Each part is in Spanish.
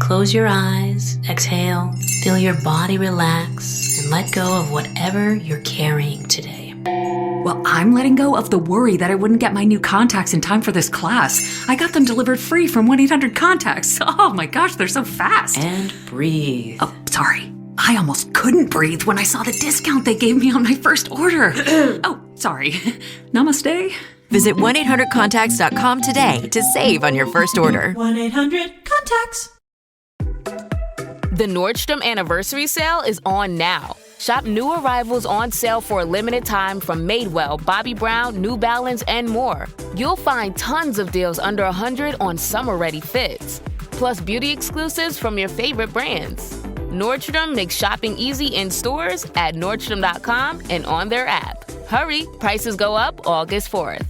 Close your eyes, exhale, feel your body relax, and let go of whatever you're carrying today. Well, I'm letting go of the worry that I wouldn't get my new contacts in time for this class. I got them delivered free from 1-800-CONTACTS. Oh my gosh, they're so fast. And breathe. Oh, sorry. I almost couldn't breathe when I saw the discount they gave me on my first order. Oh, sorry. Namaste. Visit 1-800-CONTACTS.com today to save on your first order. 1-800-CONTACTS. The Nordstrom Anniversary Sale is on now. Shop new arrivals on sale for a limited time from Madewell, Bobbi Brown, New Balance, and more. You'll find tons of deals under $100 on summer-ready fits, plus beauty exclusives from your favorite brands. Nordstrom makes shopping easy in stores, at Nordstrom.com, and on their app. Hurry, prices go up August 4th.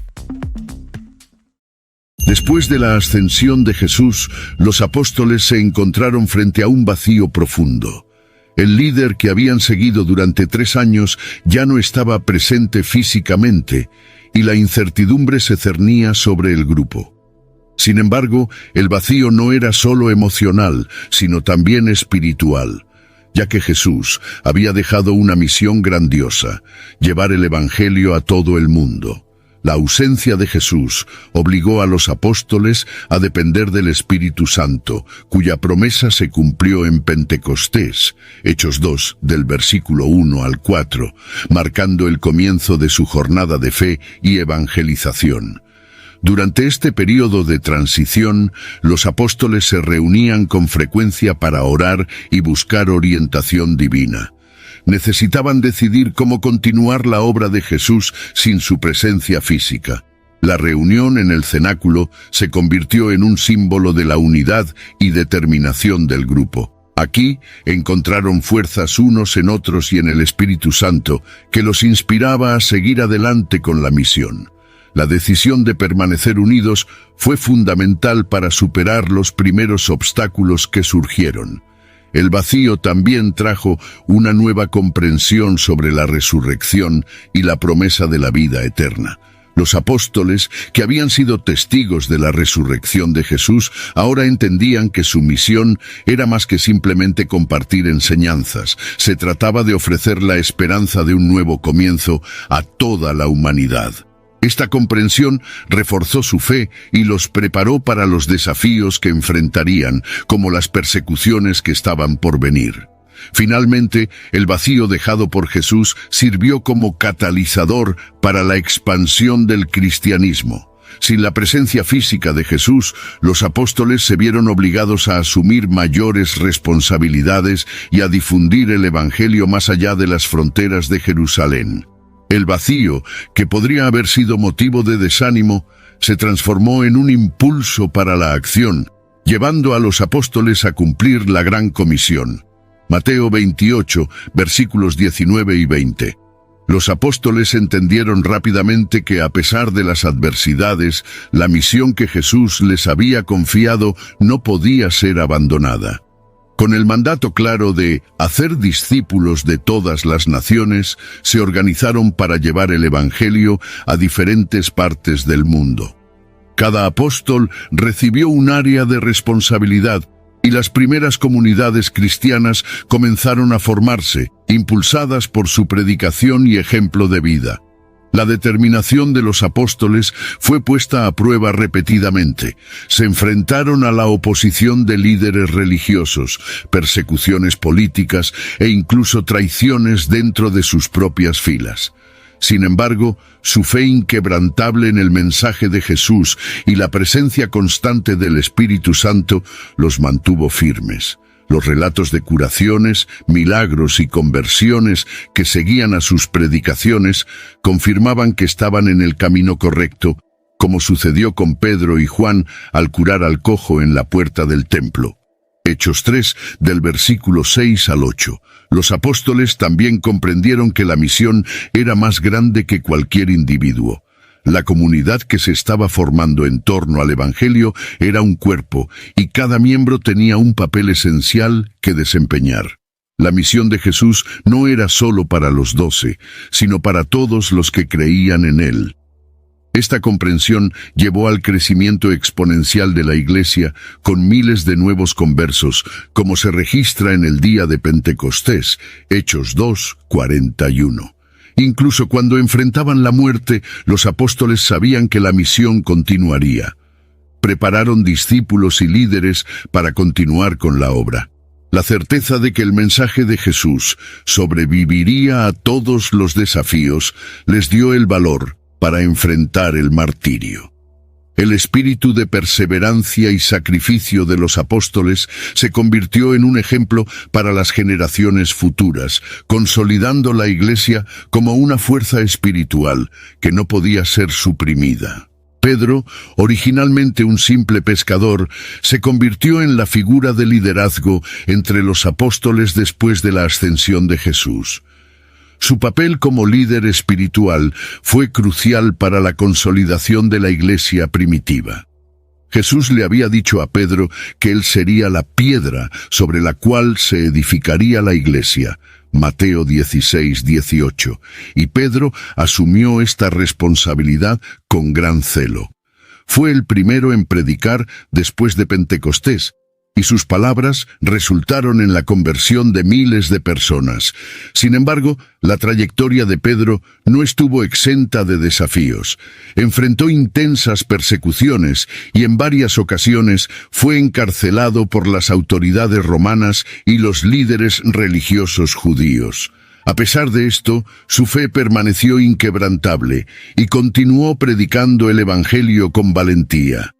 Después de la ascensión de Jesús, los apóstoles se encontraron frente a un vacío profundo. El líder que habían seguido durante 3 años ya no estaba presente físicamente, y la incertidumbre se cernía sobre el grupo. Sin embargo, el vacío no era solo emocional, sino también espiritual, ya que Jesús había dejado una misión grandiosa: llevar el Evangelio a todo el mundo. La ausencia de Jesús obligó a los apóstoles a depender del Espíritu Santo, cuya promesa se cumplió en Pentecostés, Hechos 2, del versículo 1 al 4, marcando el comienzo de su jornada de fe y evangelización. Durante este período de transición, los apóstoles se reunían con frecuencia para orar y buscar orientación divina. Necesitaban decidir cómo continuar la obra de Jesús sin su presencia física. La reunión en el cenáculo se convirtió en un símbolo de la unidad y determinación del grupo. Aquí encontraron fuerzas unos en otros y en el Espíritu Santo, que los inspiraba a seguir adelante con la misión. La decisión de permanecer unidos fue fundamental para superar los primeros obstáculos que surgieron. El vacío también trajo una nueva comprensión sobre la resurrección y la promesa de la vida eterna. Los apóstoles, que habían sido testigos de la resurrección de Jesús, ahora entendían que su misión era más que simplemente compartir enseñanzas. Se trataba de ofrecer la esperanza de un nuevo comienzo a toda la humanidad. Esta comprensión reforzó su fe y los preparó para los desafíos que enfrentarían, como las persecuciones que estaban por venir. Finalmente, el vacío dejado por Jesús sirvió como catalizador para la expansión del cristianismo. Sin la presencia física de Jesús, los apóstoles se vieron obligados a asumir mayores responsabilidades y a difundir el Evangelio más allá de las fronteras de Jerusalén. El vacío, que podría haber sido motivo de desánimo, se transformó en un impulso para la acción, llevando a los apóstoles a cumplir la gran comisión. Mateo 28, versículos 19 y 20. Los apóstoles entendieron rápidamente que, a pesar de las adversidades, la misión que Jesús les había confiado no podía ser abandonada. Con el mandato claro de hacer discípulos de todas las naciones, se organizaron para llevar el Evangelio a diferentes partes del mundo. Cada apóstol recibió un área de responsabilidad, y las primeras comunidades cristianas comenzaron a formarse, impulsadas por su predicación y ejemplo de vida. La determinación de los apóstoles fue puesta a prueba repetidamente. Se enfrentaron a la oposición de líderes religiosos, persecuciones políticas e incluso traiciones dentro de sus propias filas. Sin embargo, su fe inquebrantable en el mensaje de Jesús y la presencia constante del Espíritu Santo los mantuvo firmes. Los relatos de curaciones, milagros y conversiones que seguían a sus predicaciones confirmaban que estaban en el camino correcto, como sucedió con Pedro y Juan al curar al cojo en la puerta del templo. Hechos 3, del versículo 6 al 8. Los apóstoles también comprendieron que la misión era más grande que cualquier individuo. La comunidad que se estaba formando en torno al Evangelio era un cuerpo, y cada miembro tenía un papel esencial que desempeñar. La misión de Jesús no era solo para los 12, sino para todos los que creían en él. Esta comprensión llevó al crecimiento exponencial de la Iglesia con miles de nuevos conversos, como se registra en el día de Pentecostés, Hechos 2:41. Incluso cuando enfrentaban la muerte, los apóstoles sabían que la misión continuaría. Prepararon discípulos y líderes para continuar con la obra. La certeza de que el mensaje de Jesús sobreviviría a todos los desafíos les dio el valor para enfrentar el martirio. El espíritu de perseverancia y sacrificio de los apóstoles se convirtió en un ejemplo para las generaciones futuras, consolidando la Iglesia como una fuerza espiritual que no podía ser suprimida. Pedro, originalmente un simple pescador, se convirtió en la figura de liderazgo entre los apóstoles después de la ascensión de Jesús. Su papel como líder espiritual fue crucial para la consolidación de la Iglesia primitiva. Jesús le había dicho a Pedro que él sería la piedra sobre la cual se edificaría la Iglesia, Mateo 16:18, y Pedro asumió esta responsabilidad con gran celo. Fue el primero en predicar después de Pentecostés, y sus palabras resultaron en la conversión de miles de personas. Sin embargo, la trayectoria de Pedro no estuvo exenta de desafíos. Enfrentó intensas persecuciones y en varias ocasiones fue encarcelado por las autoridades romanas y los líderes religiosos judíos. A pesar de esto, su fe permaneció inquebrantable y continuó predicando el Evangelio con valentía.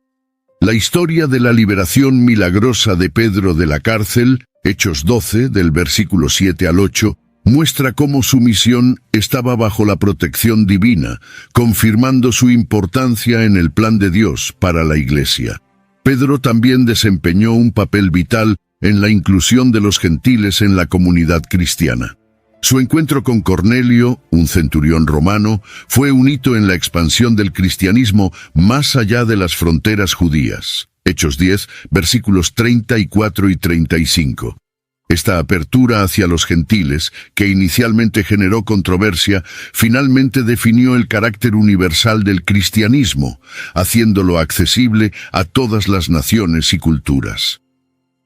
La historia de la liberación milagrosa de Pedro de la cárcel, Hechos 12, del versículo 7 al 8, muestra cómo su misión estaba bajo la protección divina, confirmando su importancia en el plan de Dios para la Iglesia. Pedro también desempeñó un papel vital en la inclusión de los gentiles en la comunidad cristiana. Su encuentro con Cornelio, un centurión romano, fue un hito en la expansión del cristianismo más allá de las fronteras judías. Hechos 10, versículos 34 y 35. Esta apertura hacia los gentiles, que inicialmente generó controversia, finalmente definió el carácter universal del cristianismo, haciéndolo accesible a todas las naciones y culturas.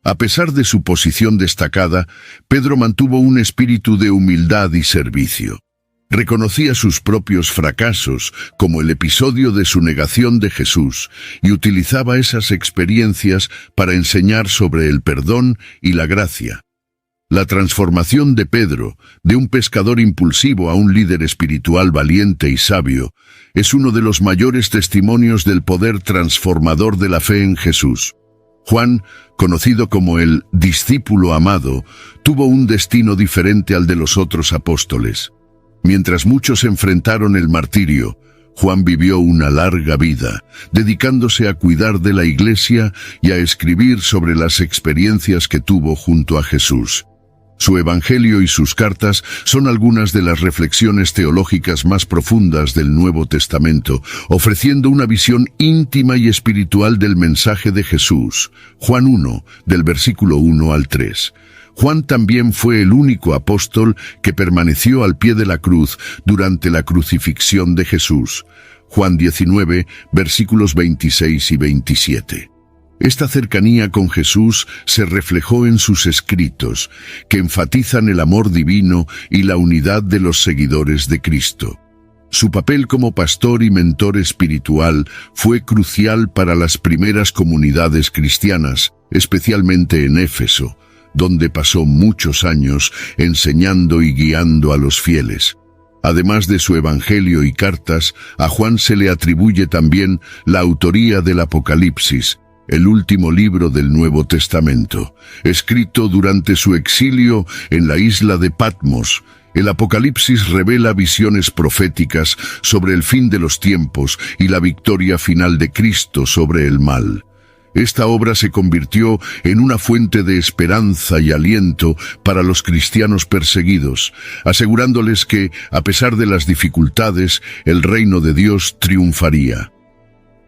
A pesar de su posición destacada, Pedro mantuvo un espíritu de humildad y servicio. Reconocía sus propios fracasos, como el episodio de su negación de Jesús, y utilizaba esas experiencias para enseñar sobre el perdón y la gracia. La transformación de Pedro, de un pescador impulsivo a un líder espiritual valiente y sabio, es uno de los mayores testimonios del poder transformador de la fe en Jesús. Juan, conocido como el discípulo amado, tuvo un destino diferente al de los otros apóstoles. Mientras muchos enfrentaron el martirio, Juan vivió una larga vida, dedicándose a cuidar de la Iglesia y a escribir sobre las experiencias que tuvo junto a Jesús. Su Evangelio y sus cartas son algunas de las reflexiones teológicas más profundas del Nuevo Testamento, ofreciendo una visión íntima y espiritual del mensaje de Jesús. Juan 1, del versículo 1 al 3. Juan también fue el único apóstol que permaneció al pie de la cruz durante la crucifixión de Jesús. Juan 19, versículos 26 y 27. Esta cercanía con Jesús se reflejó en sus escritos, que enfatizan el amor divino y la unidad de los seguidores de Cristo. Su papel como pastor y mentor espiritual fue crucial para las primeras comunidades cristianas, especialmente en Éfeso, donde pasó muchos años enseñando y guiando a los fieles. Además de su Evangelio y cartas, a Juan se le atribuye también la autoría del Apocalipsis, el último libro del Nuevo Testamento. Escrito durante su exilio en la isla de Patmos, el Apocalipsis revela visiones proféticas sobre el fin de los tiempos y la victoria final de Cristo sobre el mal. Esta obra se convirtió en una fuente de esperanza y aliento para los cristianos perseguidos, asegurándoles que, a pesar de las dificultades, el reino de Dios triunfaría.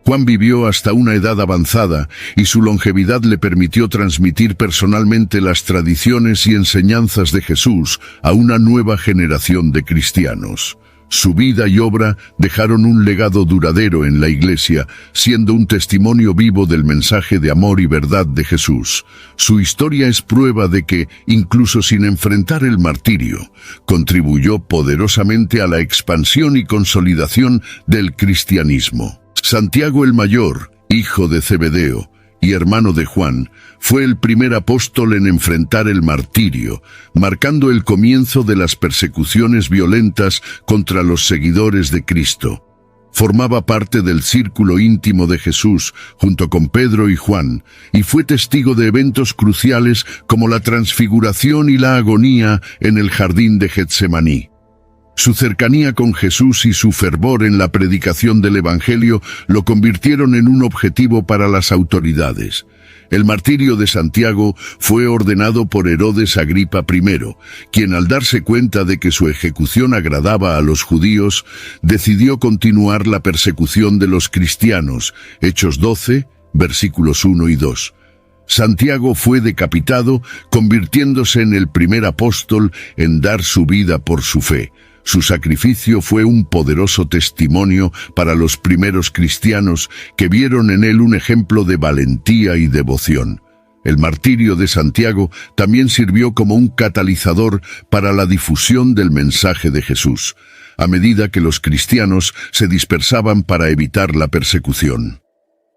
Juan vivió hasta una edad avanzada y su longevidad le permitió transmitir personalmente las tradiciones y enseñanzas de Jesús a una nueva generación de cristianos. Su vida y obra dejaron un legado duradero en la Iglesia, siendo un testimonio vivo del mensaje de amor y verdad de Jesús. Su historia es prueba de que, incluso sin enfrentar el martirio, contribuyó poderosamente a la expansión y consolidación del cristianismo. Santiago el Mayor, hijo de Zebedeo y hermano de Juan, fue el primer apóstol en enfrentar el martirio, marcando el comienzo de las persecuciones violentas contra los seguidores de Cristo. Formaba parte del círculo íntimo de Jesús, junto con Pedro y Juan, y fue testigo de eventos cruciales como la transfiguración y la agonía en el jardín de Getsemaní. Su cercanía con Jesús y su fervor en la predicación del Evangelio lo convirtieron en un objetivo para las autoridades. El martirio de Santiago fue ordenado por Herodes Agripa I, quien al darse cuenta de que su ejecución agradaba a los judíos, decidió continuar la persecución de los cristianos. Hechos 12, versículos 1 y 2. Santiago fue decapitado, convirtiéndose en el primer apóstol en dar su vida por su fe. Su sacrificio fue un poderoso testimonio para los primeros cristianos que vieron en él un ejemplo de valentía y devoción. El martirio de Santiago también sirvió como un catalizador para la difusión del mensaje de Jesús, a medida que los cristianos se dispersaban para evitar la persecución.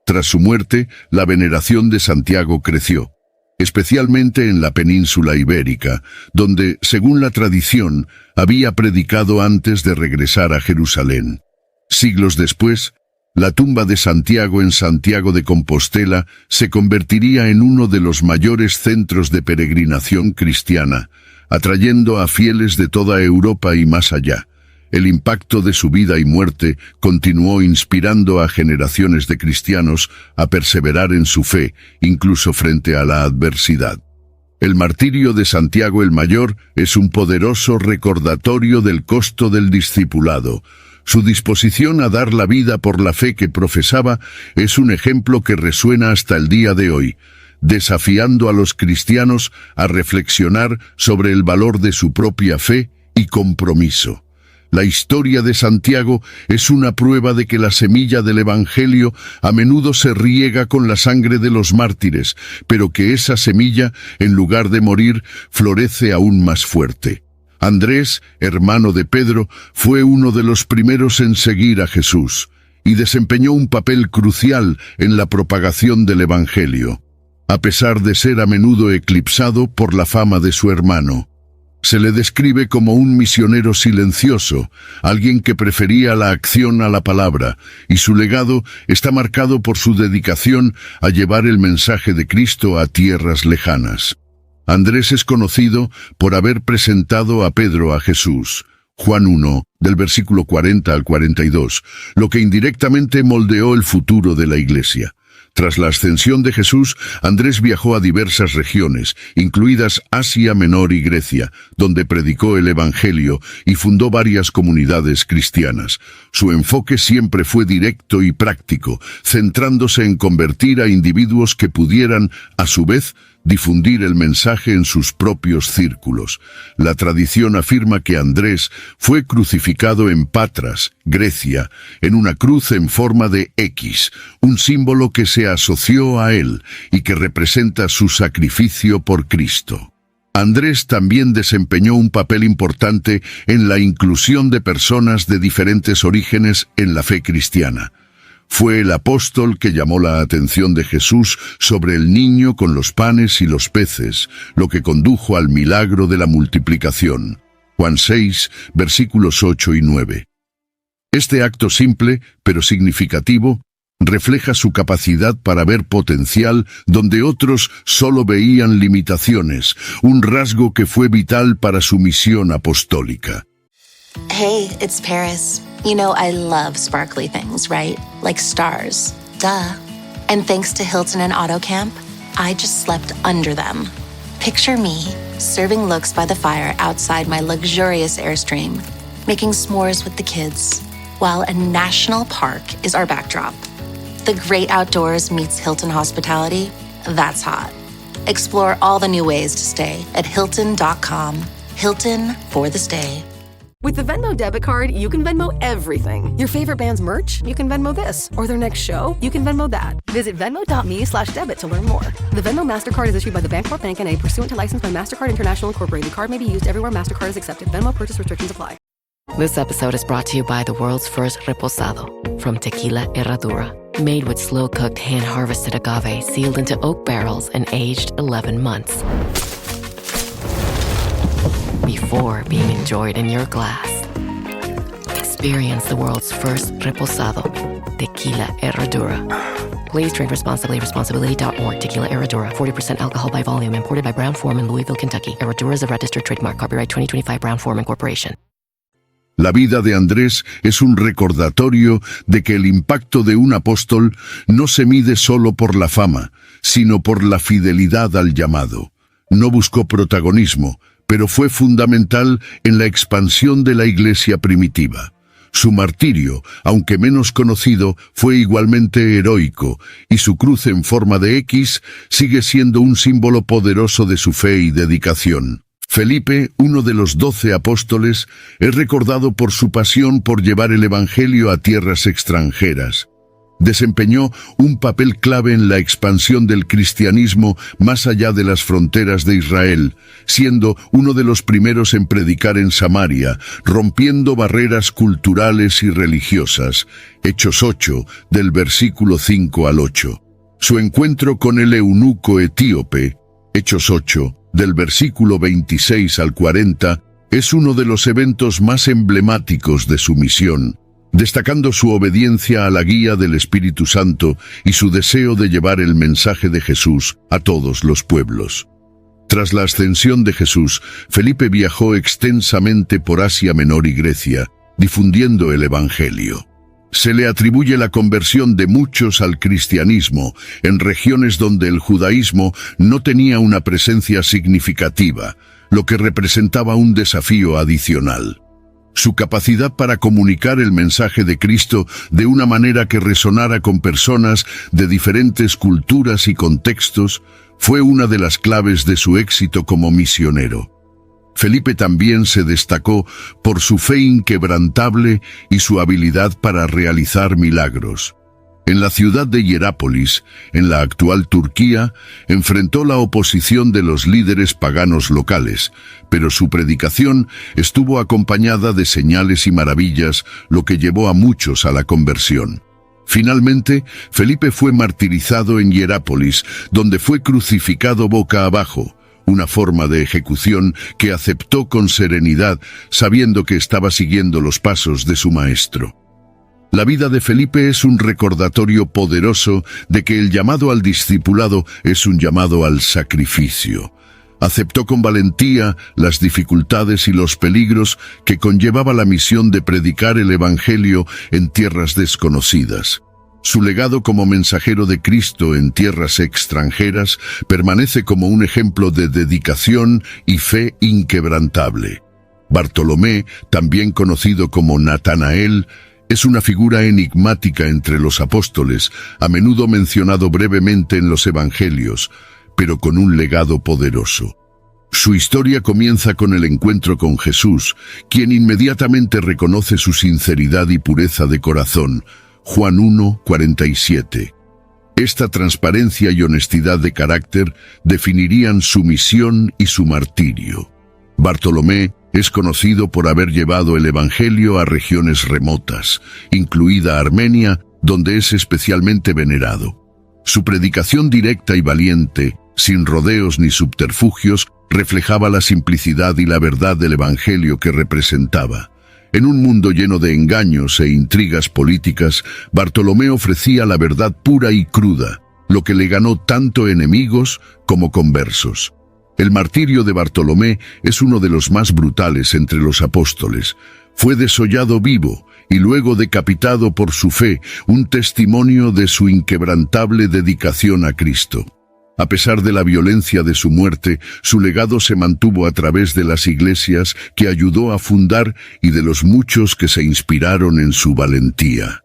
Tras su muerte, la veneración de Santiago creció, especialmente en la península ibérica, donde, según la tradición, había predicado antes de regresar a Jerusalén. Siglos después, la tumba de Santiago en Santiago de Compostela se convertiría en uno de los mayores centros de peregrinación cristiana, atrayendo a fieles de toda Europa y más allá. El impacto de su vida y muerte continuó inspirando a generaciones de cristianos a perseverar en su fe, incluso frente a la adversidad. El martirio de Santiago el Mayor es un poderoso recordatorio del costo del discipulado. Su disposición a dar la vida por la fe que profesaba es un ejemplo que resuena hasta el día de hoy, desafiando a los cristianos a reflexionar sobre el valor de su propia fe y compromiso. La historia de Santiago es una prueba de que la semilla del Evangelio a menudo se riega con la sangre de los mártires, pero que esa semilla, en lugar de morir, florece aún más fuerte. Andrés, hermano de Pedro, fue uno de los primeros en seguir a Jesús y desempeñó un papel crucial en la propagación del Evangelio, a pesar de ser a menudo eclipsado por la fama de su hermano. Se le describe como un misionero silencioso, alguien que prefería la acción a la palabra, y su legado está marcado por su dedicación a llevar el mensaje de Cristo a tierras lejanas. Andrés es conocido por haber presentado a Pedro a Jesús. Juan 1, del versículo 40 al 42, lo que indirectamente moldeó el futuro de la Iglesia. Tras la ascensión de Jesús, Andrés viajó a diversas regiones, incluidas Asia Menor y Grecia, donde predicó el Evangelio y fundó varias comunidades cristianas. Su enfoque siempre fue directo y práctico, centrándose en convertir a individuos que pudieran, a su vez, difundir el mensaje en sus propios círculos. La tradición afirma que Andrés fue crucificado en Patras, Grecia, en una cruz en forma de X, un símbolo que se asoció a él y que representa su sacrificio por Cristo. Andrés también desempeñó un papel importante en la inclusión de personas de diferentes orígenes en la fe cristiana. Fue el apóstol que llamó la atención de Jesús sobre el niño con los panes y los peces, lo que condujo al milagro de la multiplicación. Juan 6, versículos 8 y 9. Este acto simple, pero significativo, refleja su capacidad para ver potencial donde otros solo veían limitaciones, un rasgo que fue vital para su misión apostólica. Hey, it's Paris. You know I love sparkly things, right? Like stars. Duh. And thanks to Hilton and AutoCamp, I just slept under them. Picture me, serving looks by the fire outside my luxurious Airstream, making s'mores with the kids, while a national park is our backdrop. The great outdoors meets Hilton hospitality. That's hot. Explore all the new ways to stay at Hilton.com. Hilton for the stay. With the Venmo debit card, you can Venmo everything. Your favorite band's merch? You can Venmo this. Or their next show? You can Venmo that. Visit Venmo.me/debit to learn more. The Venmo MasterCard is issued by the Bancorp Bank N.A. pursuant to license by MasterCard International Incorporated. Card may be used everywhere MasterCard is accepted. Venmo purchase restrictions apply. This episode is brought to you by the world's first reposado from Tequila Herradura. Made with slow-cooked, hand-harvested agave sealed into oak barrels and aged 11 months. Before being enjoyed in your glass. Experience the world's first reposado, Tequila Herradura. Please drink responsibly. Responsibility.org. Tequila Herradura. 40% alcohol by volume. Imported by Brown-Forman, Louisville, Kentucky. Herradura is a registered trademark. Copyright 2025 Brown-Forman Corporation. La vida de Andrés es un recordatorio de que el impacto de un apóstol no se mide solo por la fama, sino por la fidelidad al llamado. No buscó protagonismo, pero fue fundamental en la expansión de la iglesia primitiva. Su martirio, aunque menos conocido, fue igualmente heroico, y su cruz en forma de X sigue siendo un símbolo poderoso de su fe y dedicación. Felipe, uno de los 12 apóstoles, es recordado por su pasión por llevar el Evangelio a tierras extranjeras. Desempeñó un papel clave en la expansión del cristianismo más allá de las fronteras de Israel, siendo uno de los primeros en predicar en Samaria, rompiendo barreras culturales y religiosas. Hechos 8, del versículo 5 al 8. Su encuentro con el eunuco etíope, Hechos 8, del versículo 26 al 40, es uno de los eventos más emblemáticos de su misión, destacando su obediencia a la guía del Espíritu Santo y su deseo de llevar el mensaje de Jesús a todos los pueblos. Tras la ascensión de Jesús, Felipe viajó extensamente por Asia Menor y Grecia, difundiendo el Evangelio. Se le atribuye la conversión de muchos al cristianismo en regiones donde el judaísmo no tenía una presencia significativa, lo que representaba un desafío adicional. Su capacidad para comunicar el mensaje de Cristo de una manera que resonara con personas de diferentes culturas y contextos fue una de las claves de su éxito como misionero. Felipe también se destacó por su fe inquebrantable y su habilidad para realizar milagros. En la ciudad de Hierápolis, en la actual Turquía, enfrentó la oposición de los líderes paganos locales, pero su predicación estuvo acompañada de señales y maravillas, lo que llevó a muchos a la conversión. Finalmente, Felipe fue martirizado en Hierápolis, donde fue crucificado boca abajo, una forma de ejecución que aceptó con serenidad, sabiendo que estaba siguiendo los pasos de su maestro. La vida de Felipe es un recordatorio poderoso de que el llamado al discipulado es un llamado al sacrificio. Aceptó con valentía las dificultades y los peligros que conllevaba la misión de predicar el Evangelio en tierras desconocidas. Su legado como mensajero de Cristo en tierras extranjeras permanece como un ejemplo de dedicación y fe inquebrantable. Bartolomé, también conocido como Natanael, es una figura enigmática entre los apóstoles, a menudo mencionado brevemente en los evangelios, pero con un legado poderoso. Su historia comienza con el encuentro con Jesús, quien inmediatamente reconoce su sinceridad y pureza de corazón. Juan 1, 47. Esta transparencia y honestidad de carácter definirían su misión y su martirio. Bartolomé es conocido por haber llevado el Evangelio a regiones remotas, incluida Armenia, donde es especialmente venerado. Su predicación directa y valiente, sin rodeos ni subterfugios, reflejaba la simplicidad y la verdad del Evangelio que representaba. En un mundo lleno de engaños e intrigas políticas, Bartolomé ofrecía la verdad pura y cruda, lo que le ganó tanto enemigos como conversos. El martirio de Bartolomé es uno de los más brutales entre los apóstoles. Fue desollado vivo y luego decapitado por su fe, un testimonio de su inquebrantable dedicación a Cristo. A pesar de la violencia de su muerte, su legado se mantuvo a través de las iglesias que ayudó a fundar y de los muchos que se inspiraron en su valentía.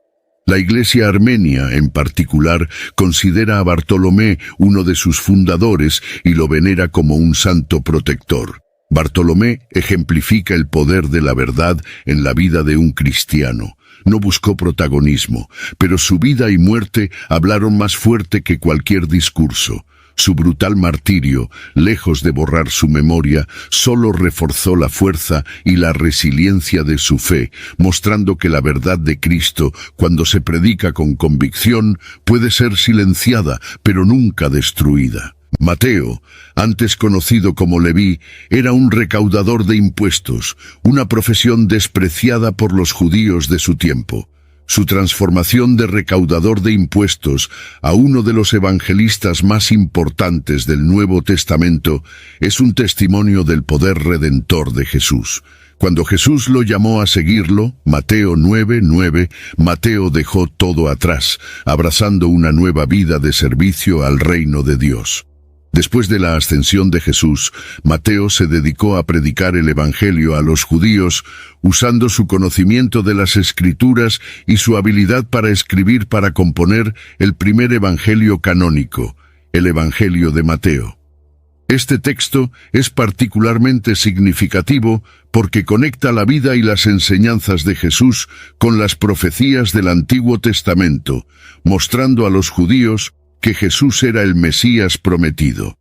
La Iglesia armenia, en particular, considera a Bartolomé uno de sus fundadores y lo venera como un santo protector. Bartolomé ejemplifica el poder de la verdad en la vida de un cristiano. No buscó protagonismo, pero su vida y muerte hablaron más fuerte que cualquier discurso. Su brutal martirio, lejos de borrar su memoria, solo reforzó la fuerza y la resiliencia de su fe, mostrando que la verdad de Cristo, cuando se predica con convicción, puede ser silenciada, pero nunca destruida. Mateo, antes conocido como Leví, era un recaudador de impuestos, una profesión despreciada por los judíos de su tiempo. Su transformación de recaudador de impuestos a uno de los evangelistas más importantes del Nuevo Testamento es un testimonio del poder redentor de Jesús. Cuando Jesús lo llamó a seguirlo, Mateo 9:9, Mateo dejó todo atrás, abrazando una nueva vida de servicio al reino de Dios. Después de la ascensión de Jesús, Mateo se dedicó a predicar el Evangelio a los judíos, usando su conocimiento de las Escrituras y su habilidad para escribir para componer el primer Evangelio canónico, el Evangelio de Mateo. Este texto es particularmente significativo porque conecta la vida y las enseñanzas de Jesús con las profecías del Antiguo Testamento, mostrando a los judíos que Jesús era el Mesías prometido.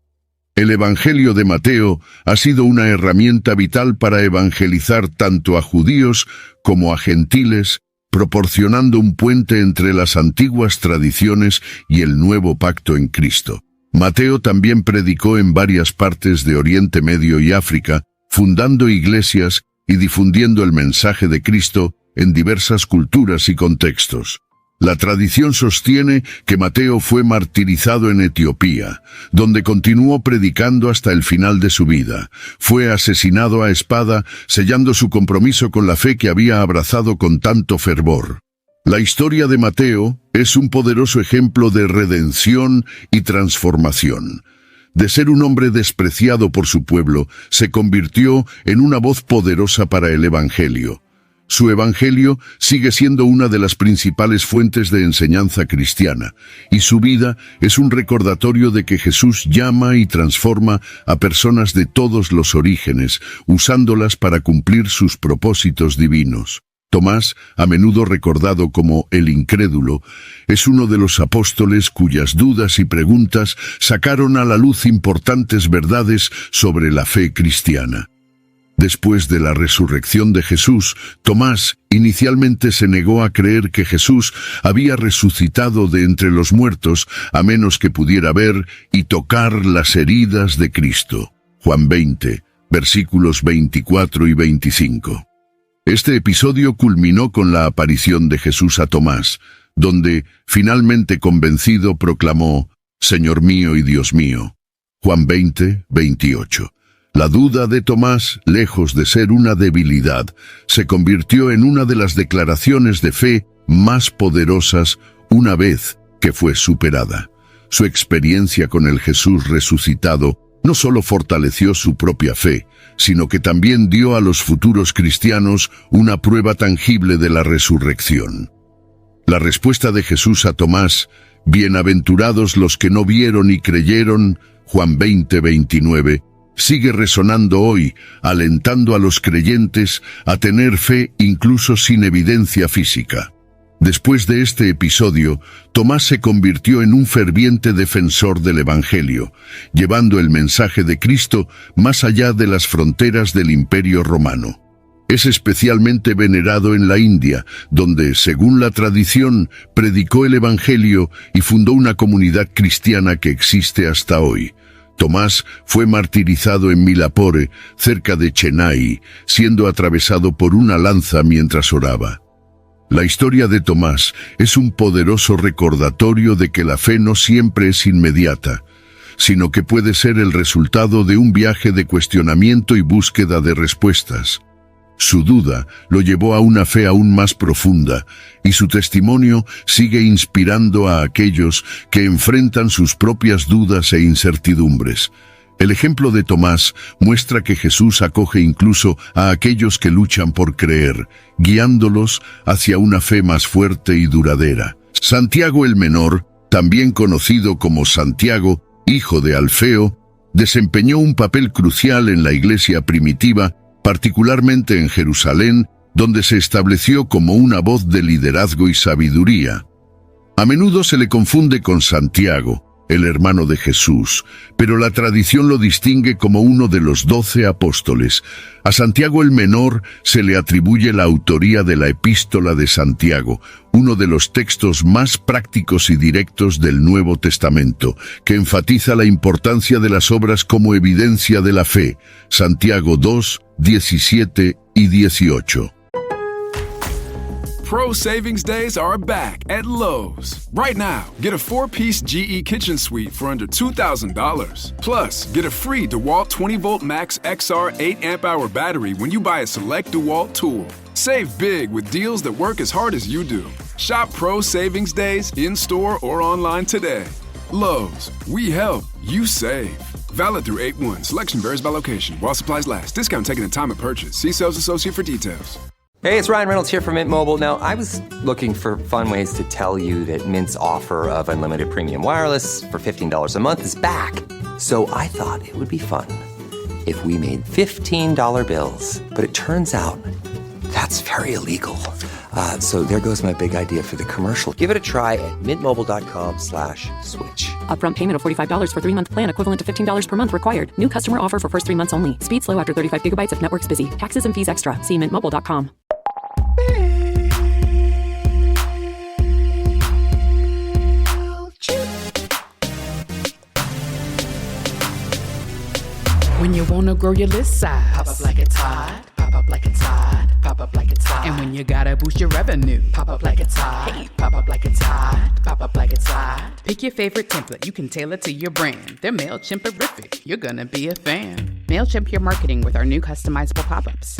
El Evangelio de Mateo ha sido una herramienta vital para evangelizar tanto a judíos como a gentiles, proporcionando un puente entre las antiguas tradiciones y el nuevo pacto en Cristo. Mateo también predicó en varias partes de Oriente Medio y África, fundando iglesias y difundiendo el mensaje de Cristo en diversas culturas y contextos. La tradición sostiene que Mateo fue martirizado en Etiopía, donde continuó predicando hasta el final de su vida. Fue asesinado a espada, sellando su compromiso con la fe que había abrazado con tanto fervor. La historia de Mateo es un poderoso ejemplo de redención y transformación. De ser un hombre despreciado por su pueblo, se convirtió en una voz poderosa para el Evangelio. Su Evangelio sigue siendo una de las principales fuentes de enseñanza cristiana, y su vida es un recordatorio de que Jesús llama y transforma a personas de todos los orígenes, usándolas para cumplir sus propósitos divinos. Tomás, a menudo recordado como el incrédulo, es uno de los apóstoles cuyas dudas y preguntas sacaron a la luz importantes verdades sobre la fe cristiana. Después de la resurrección de Jesús, Tomás inicialmente se negó a creer que Jesús había resucitado de entre los muertos, a menos que pudiera ver y tocar las heridas de Cristo. Juan 20, versículos 24 y 25. Este episodio culminó con la aparición de Jesús a Tomás, donde, finalmente convencido, proclamó: «Señor mío y Dios mío». Juan 20, 28. La duda de Tomás, lejos de ser una debilidad, se convirtió en una de las declaraciones de fe más poderosas una vez que fue superada. Su experiencia con el Jesús resucitado no solo fortaleció su propia fe, sino que también dio a los futuros cristianos una prueba tangible de la resurrección. La respuesta de Jesús a Tomás: «Bienaventurados los que no vieron y creyeron», Juan 20, 29, sigue resonando hoy, alentando a los creyentes a tener fe incluso sin evidencia física. Después de este episodio, Tomás se convirtió en un ferviente defensor del Evangelio, llevando el mensaje de Cristo más allá de las fronteras del Imperio Romano. Es especialmente venerado en la India, donde, según la tradición, predicó el Evangelio y fundó una comunidad cristiana que existe hasta hoy. Tomás fue martirizado en Milapore, cerca de Chennai, siendo atravesado por una lanza mientras oraba. La historia de Tomás es un poderoso recordatorio de que la fe no siempre es inmediata, sino que puede ser el resultado de un viaje de cuestionamiento y búsqueda de respuestas. Su duda lo llevó a una fe aún más profunda, y su testimonio sigue inspirando a aquellos que enfrentan sus propias dudas e incertidumbres. El ejemplo de Tomás muestra que Jesús acoge incluso a aquellos que luchan por creer, guiándolos hacia una fe más fuerte y duradera. Santiago el Menor, también conocido como Santiago, hijo de Alfeo, desempeñó un papel crucial en la iglesia primitiva, particularmente en Jerusalén, donde se estableció como una voz de liderazgo y sabiduría. A menudo se le confunde con Santiago, el hermano de Jesús, pero la tradición lo distingue como uno de los 12 apóstoles. A Santiago el Menor se le atribuye la autoría de la Epístola de Santiago, uno de los textos más prácticos y directos del Nuevo Testamento, que enfatiza la importancia de las obras como evidencia de la fe. Santiago 2, 17 y 18. Pro Savings Days are back at Lowe's. Right now, get a 4-piece GE kitchen suite for under $2,000. Plus, get a free DeWalt 20-volt Max XR 8-amp-hour battery when you buy a select DeWalt tool. Save big with deals that work as hard as you do. Shop Pro Savings Days in-store or online today. Lowe's, we help, you save. Valid through 8/1. Selection varies by location. While supplies last. Discount taken at time of purchase. See sales associate for details. Hey, it's Ryan Reynolds here from Mint Mobile. Now, I was looking for fun ways to tell you that Mint's offer of unlimited premium wireless for $15 a month is back. So I thought it would be fun if we made $15 bills. But it turns out that's very illegal. So there goes my big idea for the commercial. Give it a try at mintmobile.com/switch. Upfront payment of $45 for 3-month plan equivalent to $15 per month required. New customer offer for first 3 months only. Speed slow after 35 gigabytes if network's busy. Taxes and fees extra. See mintmobile.com. When you wanna grow your list size, pop up like it's hot, pop up like it's hot, pop up like it's hot. And when you gotta boost your revenue, pop up like it's hot, hey, pop up like it's hot, pop up like it's hot. Pick your favorite template, you can tailor to your brand. They're MailChimp-erific, you're gonna be a fan. MailChimp your marketing with our new customizable pop-ups.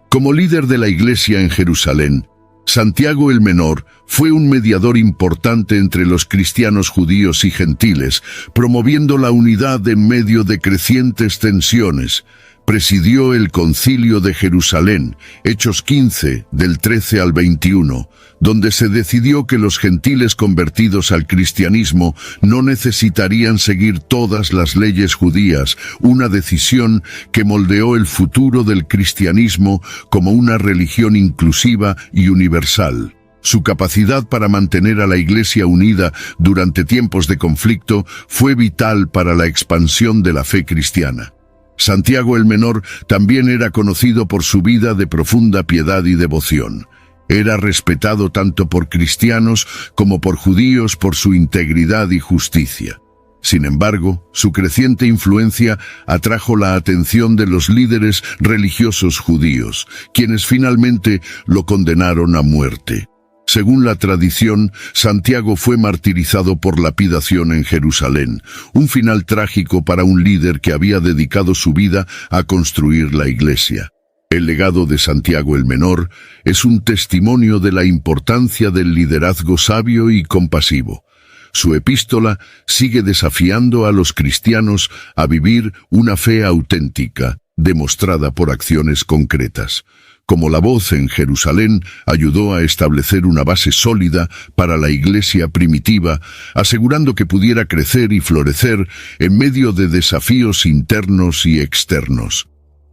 Como líder de la iglesia en Jerusalén, Santiago el Menor fue un mediador importante entre los cristianos judíos y gentiles, promoviendo la unidad en medio de crecientes tensiones. Presidió el Concilio de Jerusalén, Hechos 15, del 13 al 21, donde se decidió que los gentiles convertidos al cristianismo no necesitarían seguir todas las leyes judías, una decisión que moldeó el futuro del cristianismo como una religión inclusiva y universal. Su capacidad para mantener a la Iglesia unida durante tiempos de conflicto fue vital para la expansión de la fe cristiana. Santiago el Menor también era conocido por su vida de profunda piedad y devoción. Era respetado tanto por cristianos como por judíos por su integridad y justicia. Sin embargo, su creciente influencia atrajo la atención de los líderes religiosos judíos, quienes finalmente lo condenaron a muerte. Según la tradición, Santiago fue martirizado por lapidación en Jerusalén, un final trágico para un líder que había dedicado su vida a construir la iglesia. El legado de Santiago el Menor es un testimonio de la importancia del liderazgo sabio y compasivo. Su epístola sigue desafiando a los cristianos a vivir una fe auténtica, demostrada por acciones concretas. Como la voz en Jerusalén ayudó a establecer una base sólida para la iglesia primitiva, asegurando que pudiera crecer y florecer en medio de desafíos internos y externos.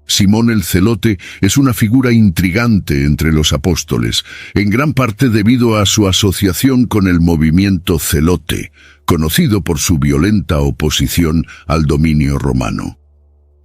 Simón el Celote es una figura intrigante entre los apóstoles, en gran parte debido a su asociación con el movimiento celote, conocido por su violenta oposición al dominio romano.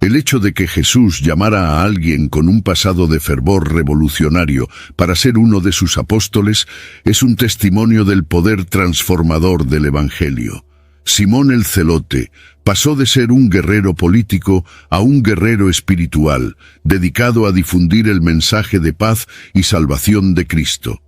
El hecho de que Jesús llamara a alguien con un pasado de fervor revolucionario para ser uno de sus apóstoles es un testimonio del poder transformador del Evangelio. Simón el Celote pasó de ser un guerrero político a un guerrero espiritual, dedicado a difundir el mensaje de paz y salvación de Cristo.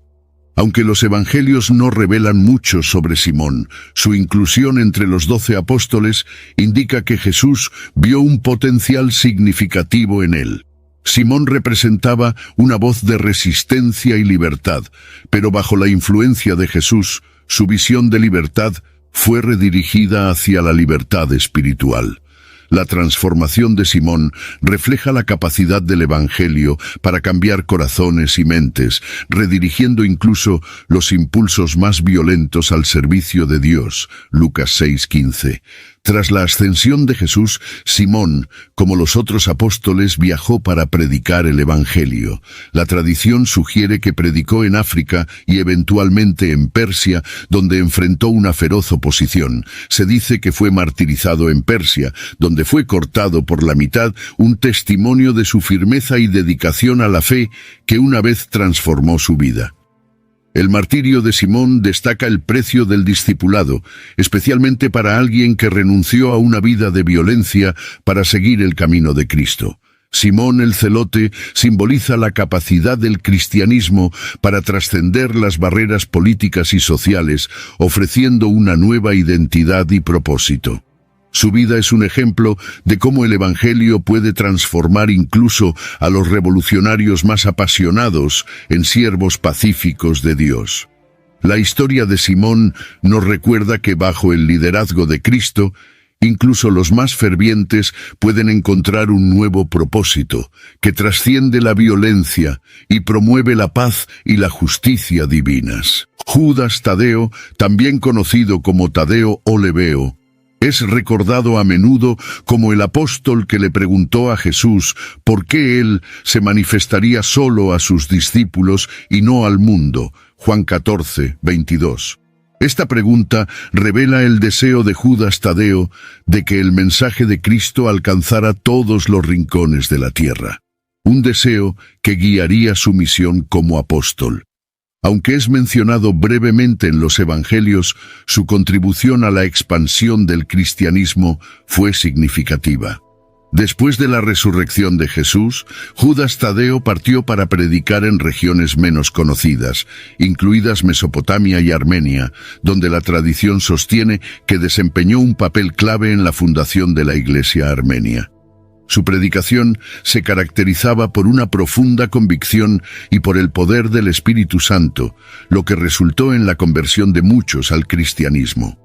Aunque los evangelios no revelan mucho sobre Simón, su inclusión entre los 12 apóstoles indica que Jesús vio un potencial significativo en él. Simón representaba una voz de resistencia y libertad, pero bajo la influencia de Jesús, su visión de libertad fue redirigida hacia la libertad espiritual. La transformación de Simón refleja la capacidad del Evangelio para cambiar corazones y mentes, redirigiendo incluso los impulsos más violentos al servicio de Dios. Lucas 6:15. Tras la ascensión de Jesús, Simón, como los otros apóstoles, viajó para predicar el Evangelio. La tradición sugiere que predicó en África y eventualmente en Persia, donde enfrentó una feroz oposición. Se dice que fue martirizado en Persia, donde fue cortado por la mitad, un testimonio de su firmeza y dedicación a la fe que una vez transformó su vida. El martirio de Simón destaca el precio del discipulado, especialmente para alguien que renunció a una vida de violencia para seguir el camino de Cristo. Simón el Celote simboliza la capacidad del cristianismo para trascender las barreras políticas y sociales, ofreciendo una nueva identidad y propósito. Su vida es un ejemplo de cómo el Evangelio puede transformar incluso a los revolucionarios más apasionados en siervos pacíficos de Dios. La historia de Simón nos recuerda que bajo el liderazgo de Cristo, incluso los más fervientes pueden encontrar un nuevo propósito que trasciende la violencia y promueve la paz y la justicia divinas. Judas Tadeo, también conocido como Tadeo o Lebeo, es recordado a menudo como el apóstol que le preguntó a Jesús por qué él se manifestaría solo a sus discípulos y no al mundo. Juan 14, 22. Esta pregunta revela el deseo de Judas Tadeo de que el mensaje de Cristo alcanzara todos los rincones de la tierra. Un deseo que guiaría su misión como apóstol. Aunque es mencionado brevemente en los Evangelios, su contribución a la expansión del cristianismo fue significativa. Después de la resurrección de Jesús, Judas Tadeo partió para predicar en regiones menos conocidas, incluidas Mesopotamia y Armenia, donde la tradición sostiene que desempeñó un papel clave en la fundación de la Iglesia armenia. Su predicación se caracterizaba por una profunda convicción y por el poder del Espíritu Santo, lo que resultó en la conversión de muchos al cristianismo.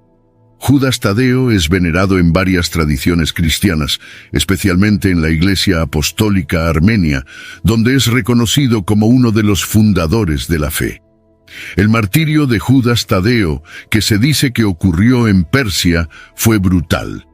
Judas Tadeo es venerado en varias tradiciones cristianas, especialmente en la Iglesia Apostólica Armenia, donde es reconocido como uno de los fundadores de la fe. El martirio de Judas Tadeo, que se dice que ocurrió en Persia, fue brutal.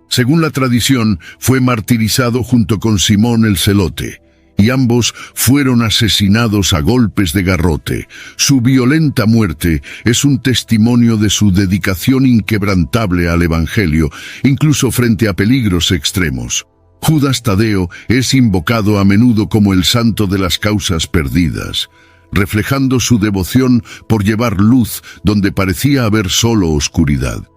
Según la tradición, fue martirizado junto con Simón el Celote, y ambos fueron asesinados a golpes de garrote. Su violenta muerte es un testimonio de su dedicación inquebrantable al Evangelio, incluso frente a peligros extremos. Judas Tadeo es invocado a menudo como el santo de las causas perdidas, reflejando su devoción por llevar luz donde parecía haber solo oscuridad.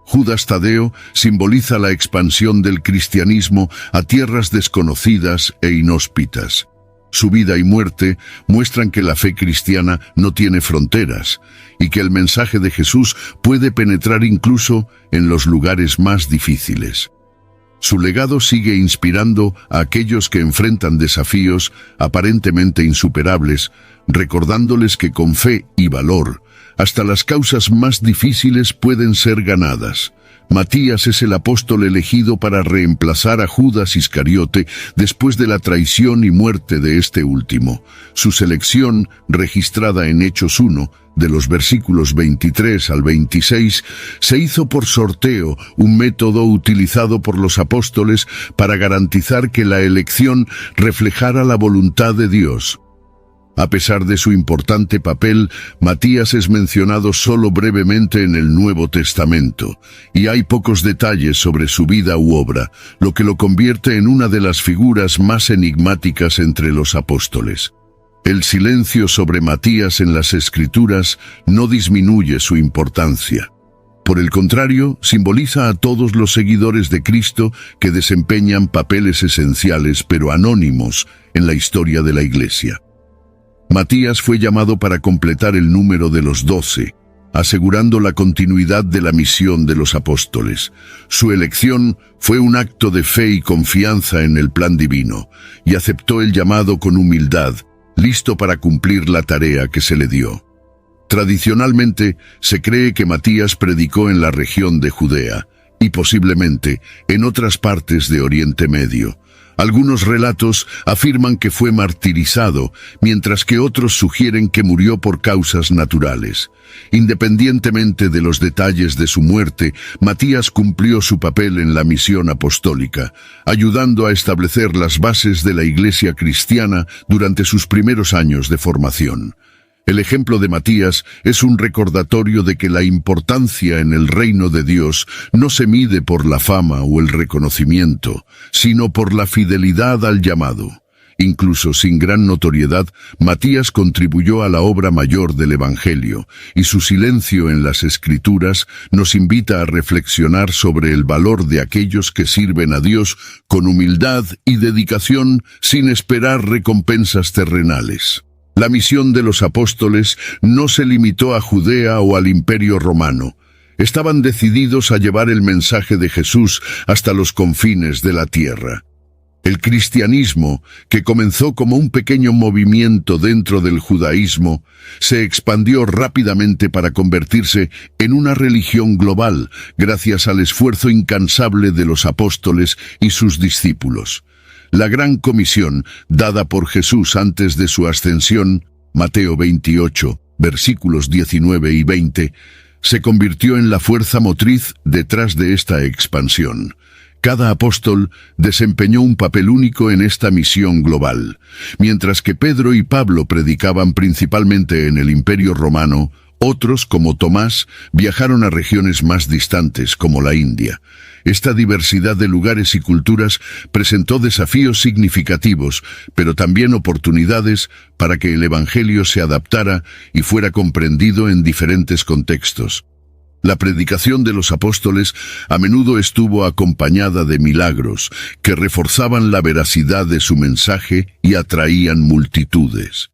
Judas Tadeo simboliza la expansión del cristianismo a tierras desconocidas e inhóspitas. Su vida y muerte muestran que la fe cristiana no tiene fronteras y que el mensaje de Jesús puede penetrar incluso en los lugares más difíciles. Su legado sigue inspirando a aquellos que enfrentan desafíos aparentemente insuperables, recordándoles que con fe y valor, hasta las causas más difíciles pueden ser ganadas. Matías es el apóstol elegido para reemplazar a Judas Iscariote después de la traición y muerte de este último. Su selección, registrada en Hechos 1, de los versículos 23 al 26, se hizo por sorteo, un método utilizado por los apóstoles para garantizar que la elección reflejara la voluntad de Dios. A pesar de su importante papel, Matías es mencionado solo brevemente en el Nuevo Testamento, y hay pocos detalles sobre su vida u obra, lo que lo convierte en una de las figuras más enigmáticas entre los apóstoles. El silencio sobre Matías en las Escrituras no disminuye su importancia. Por el contrario, simboliza a todos los seguidores de Cristo que desempeñan papeles esenciales pero anónimos en la historia de la Iglesia. Matías fue llamado para completar el número de los 12, asegurando la continuidad de la misión de los apóstoles. Su elección fue un acto de fe y confianza en el plan divino, y aceptó el llamado con humildad, listo para cumplir la tarea que se le dio. Tradicionalmente, se cree que Matías predicó en la región de Judea, y posiblemente en otras partes de Oriente Medio. Algunos relatos afirman que fue martirizado, mientras que otros sugieren que murió por causas naturales. Independientemente de los detalles de su muerte, Matías cumplió su papel en la misión apostólica, ayudando a establecer las bases de la Iglesia cristiana durante sus primeros años de formación. El ejemplo de Matías es un recordatorio de que la importancia en el reino de Dios no se mide por la fama o el reconocimiento, sino por la fidelidad al llamado. Incluso sin gran notoriedad, Matías contribuyó a la obra mayor del Evangelio, y su silencio en las Escrituras nos invita a reflexionar sobre el valor de aquellos que sirven a Dios con humildad y dedicación sin esperar recompensas terrenales. La misión de los apóstoles no se limitó a Judea o al Imperio Romano. Estaban decididos a llevar el mensaje de Jesús hasta los confines de la tierra. El cristianismo, que comenzó como un pequeño movimiento dentro del judaísmo, se expandió rápidamente para convertirse en una religión global, gracias al esfuerzo incansable de los apóstoles y sus discípulos. La gran comisión, dada por Jesús antes de su ascensión, Mateo 28, versículos 19 y 20, se convirtió en la fuerza motriz detrás de esta expansión. Cada apóstol desempeñó un papel único en esta misión global. Mientras que Pedro y Pablo predicaban principalmente en el Imperio Romano, otros, como Tomás, viajaron a regiones más distantes, como la India. Esta diversidad de lugares y culturas presentó desafíos significativos, pero también oportunidades para que el Evangelio se adaptara y fuera comprendido en diferentes contextos. La predicación de los apóstoles a menudo estuvo acompañada de milagros que reforzaban la veracidad de su mensaje y atraían multitudes.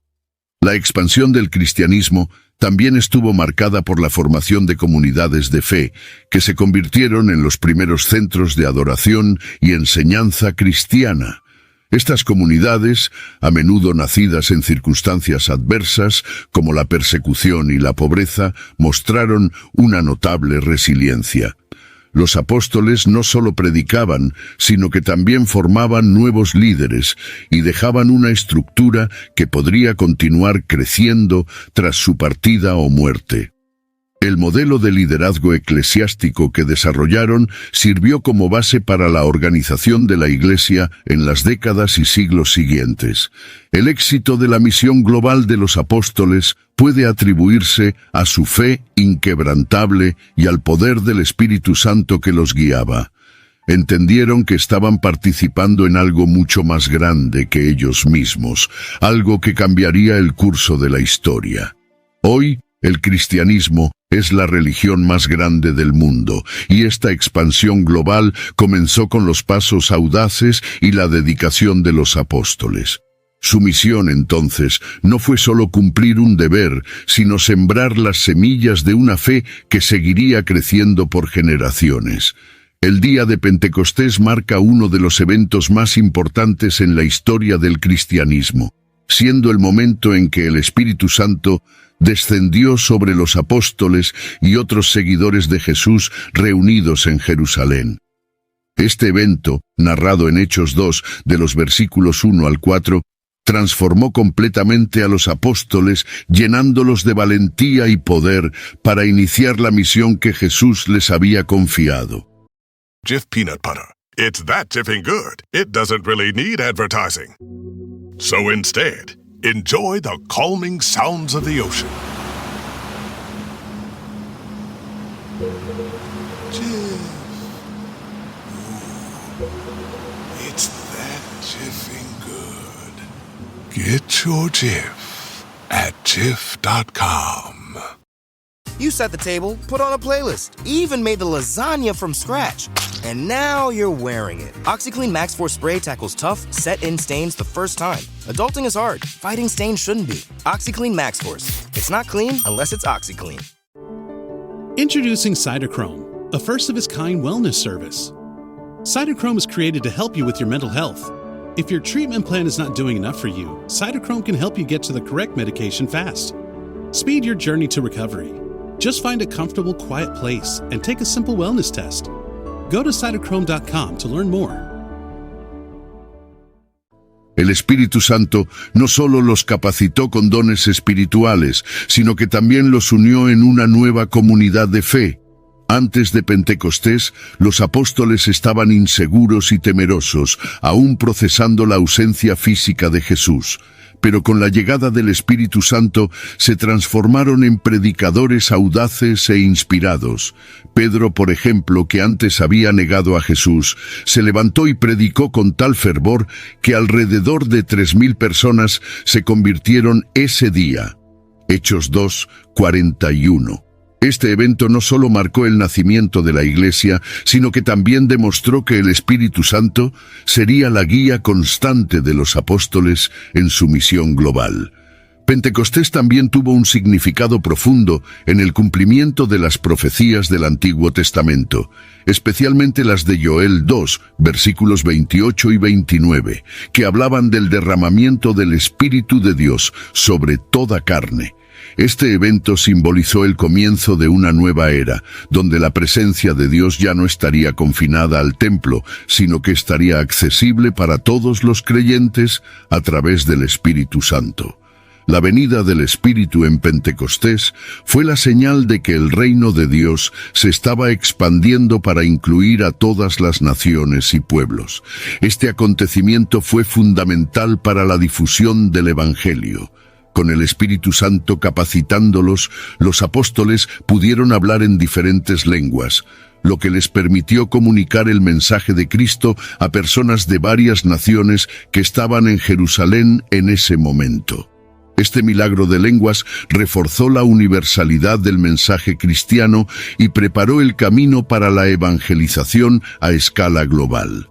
La expansión del cristianismo también estuvo marcada por la formación de comunidades de fe, que se convirtieron en los primeros centros de adoración y enseñanza cristiana. Estas comunidades, a menudo nacidas en circunstancias adversas, como la persecución y la pobreza, mostraron una notable resiliencia. Los apóstoles no solo predicaban, sino que también formaban nuevos líderes y dejaban una estructura que podría continuar creciendo tras su partida o muerte. El modelo de liderazgo eclesiástico que desarrollaron sirvió como base para la organización de la Iglesia en las décadas y siglos siguientes. El éxito de la misión global de los apóstoles puede atribuirse a su fe inquebrantable y al poder del Espíritu Santo que los guiaba. Entendieron que estaban participando en algo mucho más grande que ellos mismos, algo que cambiaría el curso de la historia. Hoy, el cristianismo es la religión más grande del mundo, y esta expansión global comenzó con los pasos audaces y la dedicación de los apóstoles. Su misión, entonces, no fue solo cumplir un deber, sino sembrar las semillas de una fe que seguiría creciendo por generaciones. El día de Pentecostés marca uno de los eventos más importantes en la historia del cristianismo, siendo el momento en que el Espíritu Santo descendió sobre los apóstoles y otros seguidores de Jesús reunidos en Jerusalén. Este evento, narrado en Hechos 2, de los versículos 1 al 4, transformó completamente a los apóstoles, llenándolos de valentía y poder para iniciar la misión que Jesús les había confiado. Jif peanut butter. It's that jiffing good, it doesn't really need advertising. So instead, enjoy the calming sounds of the ocean. Jif. Ooh, it's that jiffing good. Get your Jif at Jif.com. You set the table, put on a playlist, even made the lasagna from scratch. And now you're wearing it. OxyClean Max Force Spray tackles tough, set-in stains the first time. Adulting is hard. Fighting stains shouldn't be. OxyClean Max Force. It's not clean unless it's OxyClean. Introducing Cytochrome, a first-of-its-kind wellness service. Cytochrome is created to help you with your mental health. If your treatment plan is not doing enough for you, Cytochrome can help you get to the correct medication fast. Speed your journey to recovery. Just find a comfortable, quiet place and take a simple wellness test. Go to Cytochrome.com to learn more. El Espíritu Santo no solo los capacitó con dones espirituales, sino que también los unió en una nueva comunidad de fe. Antes de Pentecostés, los apóstoles estaban inseguros y temerosos, aún procesando la ausencia física de Jesús. Pero con la llegada del Espíritu Santo se transformaron en predicadores audaces e inspirados. Pedro, por ejemplo, que antes había negado a Jesús, se levantó y predicó con tal fervor que alrededor de 3.000 personas se convirtieron ese día. Hechos 2:41. Este evento no solo marcó el nacimiento de la Iglesia, sino que también demostró que el Espíritu Santo sería la guía constante de los apóstoles en su misión global. Pentecostés también tuvo un significado profundo en el cumplimiento de las profecías del Antiguo Testamento, especialmente las de Joel 2, versículos 28 y 29, que hablaban del derramamiento del Espíritu de Dios sobre toda carne. Este evento simbolizó el comienzo de una nueva era, donde la presencia de Dios ya no estaría confinada al templo, sino que estaría accesible para todos los creyentes a través del Espíritu Santo. La venida del Espíritu en Pentecostés fue la señal de que el reino de Dios se estaba expandiendo para incluir a todas las naciones y pueblos. Este acontecimiento fue fundamental para la difusión del Evangelio. Con el Espíritu Santo capacitándolos, los apóstoles pudieron hablar en diferentes lenguas, lo que les permitió comunicar el mensaje de Cristo a personas de varias naciones que estaban en Jerusalén en ese momento. Este milagro de lenguas reforzó la universalidad del mensaje cristiano y preparó el camino para la evangelización a escala global.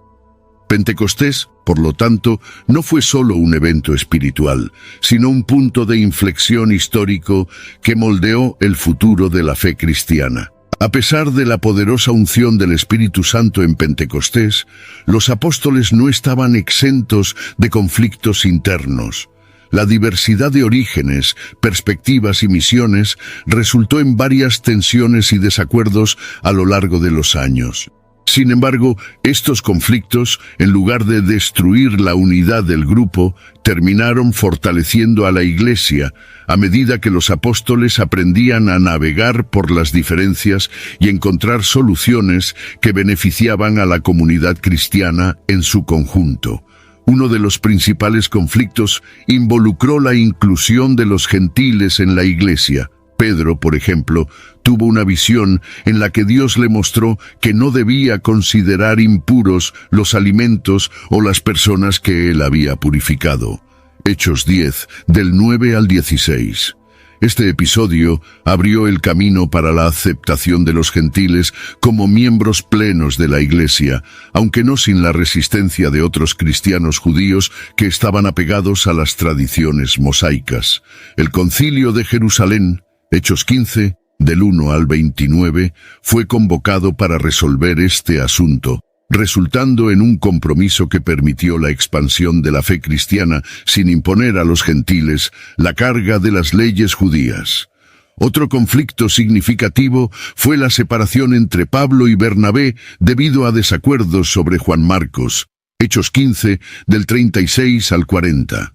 Pentecostés, por lo tanto, no fue solo un evento espiritual, sino un punto de inflexión histórico que moldeó el futuro de la fe cristiana. A pesar de la poderosa unción del Espíritu Santo en Pentecostés, los apóstoles no estaban exentos de conflictos internos. La diversidad de orígenes, perspectivas y misiones resultó en varias tensiones y desacuerdos a lo largo de los años. Sin embargo, estos conflictos, en lugar de destruir la unidad del grupo, terminaron fortaleciendo a la Iglesia a medida que los apóstoles aprendían a navegar por las diferencias y encontrar soluciones que beneficiaban a la comunidad cristiana en su conjunto. Uno de los principales conflictos involucró la inclusión de los gentiles en la Iglesia. Pedro, por ejemplo, tuvo una visión en la que Dios le mostró que no debía considerar impuros los alimentos o las personas que él había purificado. Hechos 10, del 9 al 16. Este episodio abrió el camino para la aceptación de los gentiles como miembros plenos de la Iglesia, aunque no sin la resistencia de otros cristianos judíos que estaban apegados a las tradiciones mosaicas. El Concilio de Jerusalén, Hechos 15, del 1 al 29, fue convocado para resolver este asunto, resultando en un compromiso que permitió la expansión de la fe cristiana sin imponer a los gentiles la carga de las leyes judías. Otro conflicto significativo fue la separación entre Pablo y Bernabé debido a desacuerdos sobre Juan Marcos, Hechos 15, del 36 al 40.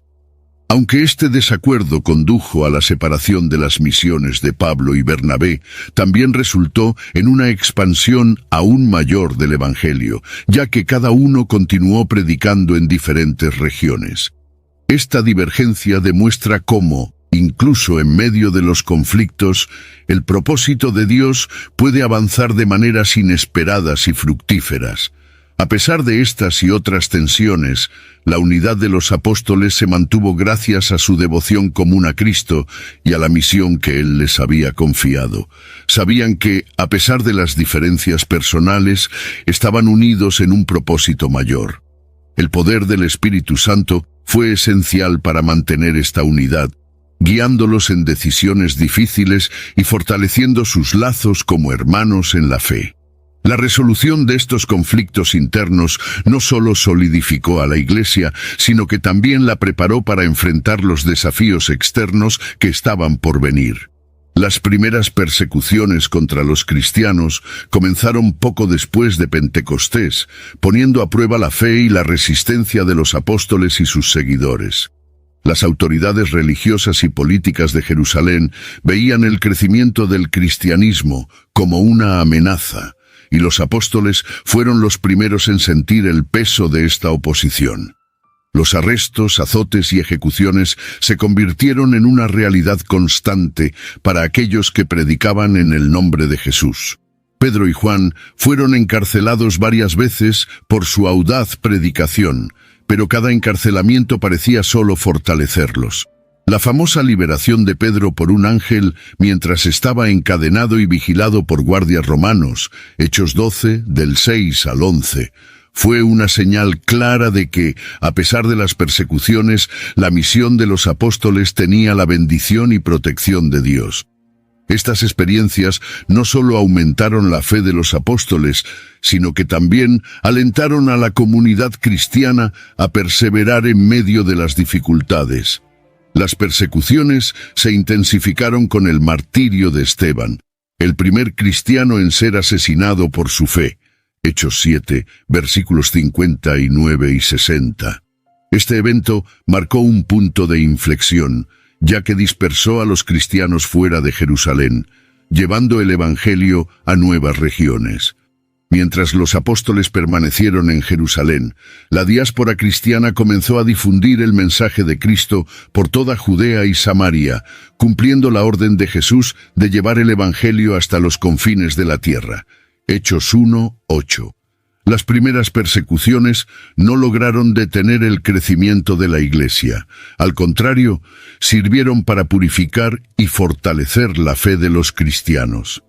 Aunque este desacuerdo condujo a la separación de las misiones de Pablo y Bernabé, también resultó en una expansión aún mayor del Evangelio, ya que cada uno continuó predicando en diferentes regiones. Esta divergencia demuestra cómo, incluso en medio de los conflictos, el propósito de Dios puede avanzar de maneras inesperadas y fructíferas. A pesar de estas y otras tensiones, la unidad de los apóstoles se mantuvo gracias a su devoción común a Cristo y a la misión que Él les había confiado. Sabían que, a pesar de las diferencias personales, estaban unidos en un propósito mayor. El poder del Espíritu Santo fue esencial para mantener esta unidad, guiándolos en decisiones difíciles y fortaleciendo sus lazos como hermanos en la fe. La resolución de estos conflictos internos no solo solidificó a la Iglesia, sino que también la preparó para enfrentar los desafíos externos que estaban por venir. Las primeras persecuciones contra los cristianos comenzaron poco después de Pentecostés, poniendo a prueba la fe y la resistencia de los apóstoles y sus seguidores. Las autoridades religiosas y políticas de Jerusalén veían el crecimiento del cristianismo como una amenaza, y los apóstoles fueron los primeros en sentir el peso de esta oposición. Los arrestos, azotes y ejecuciones se convirtieron en una realidad constante para aquellos que predicaban en el nombre de Jesús. Pedro y Juan fueron encarcelados varias veces por su audaz predicación, pero cada encarcelamiento parecía solo fortalecerlos. La famosa liberación de Pedro por un ángel mientras estaba encadenado y vigilado por guardias romanos, Hechos 12, del 6 al 11, fue una señal clara de que, a pesar de las persecuciones, la misión de los apóstoles tenía la bendición y protección de Dios. Estas experiencias no solo aumentaron la fe de los apóstoles, sino que también alentaron a la comunidad cristiana a perseverar en medio de las dificultades. Las persecuciones se intensificaron con el martirio de Esteban, el primer cristiano en ser asesinado por su fe. Hechos 7, versículos 59 y 60. Este evento marcó un punto de inflexión, ya que dispersó a los cristianos fuera de Jerusalén, llevando el Evangelio a nuevas regiones. Mientras los apóstoles permanecieron en Jerusalén, la diáspora cristiana comenzó a difundir el mensaje de Cristo por toda Judea y Samaria, cumpliendo la orden de Jesús de llevar el Evangelio hasta los confines de la tierra. Hechos 1, 8. Las primeras persecuciones no lograron detener el crecimiento de la Iglesia. Al contrario, sirvieron para purificar y fortalecer la fe de los cristianos.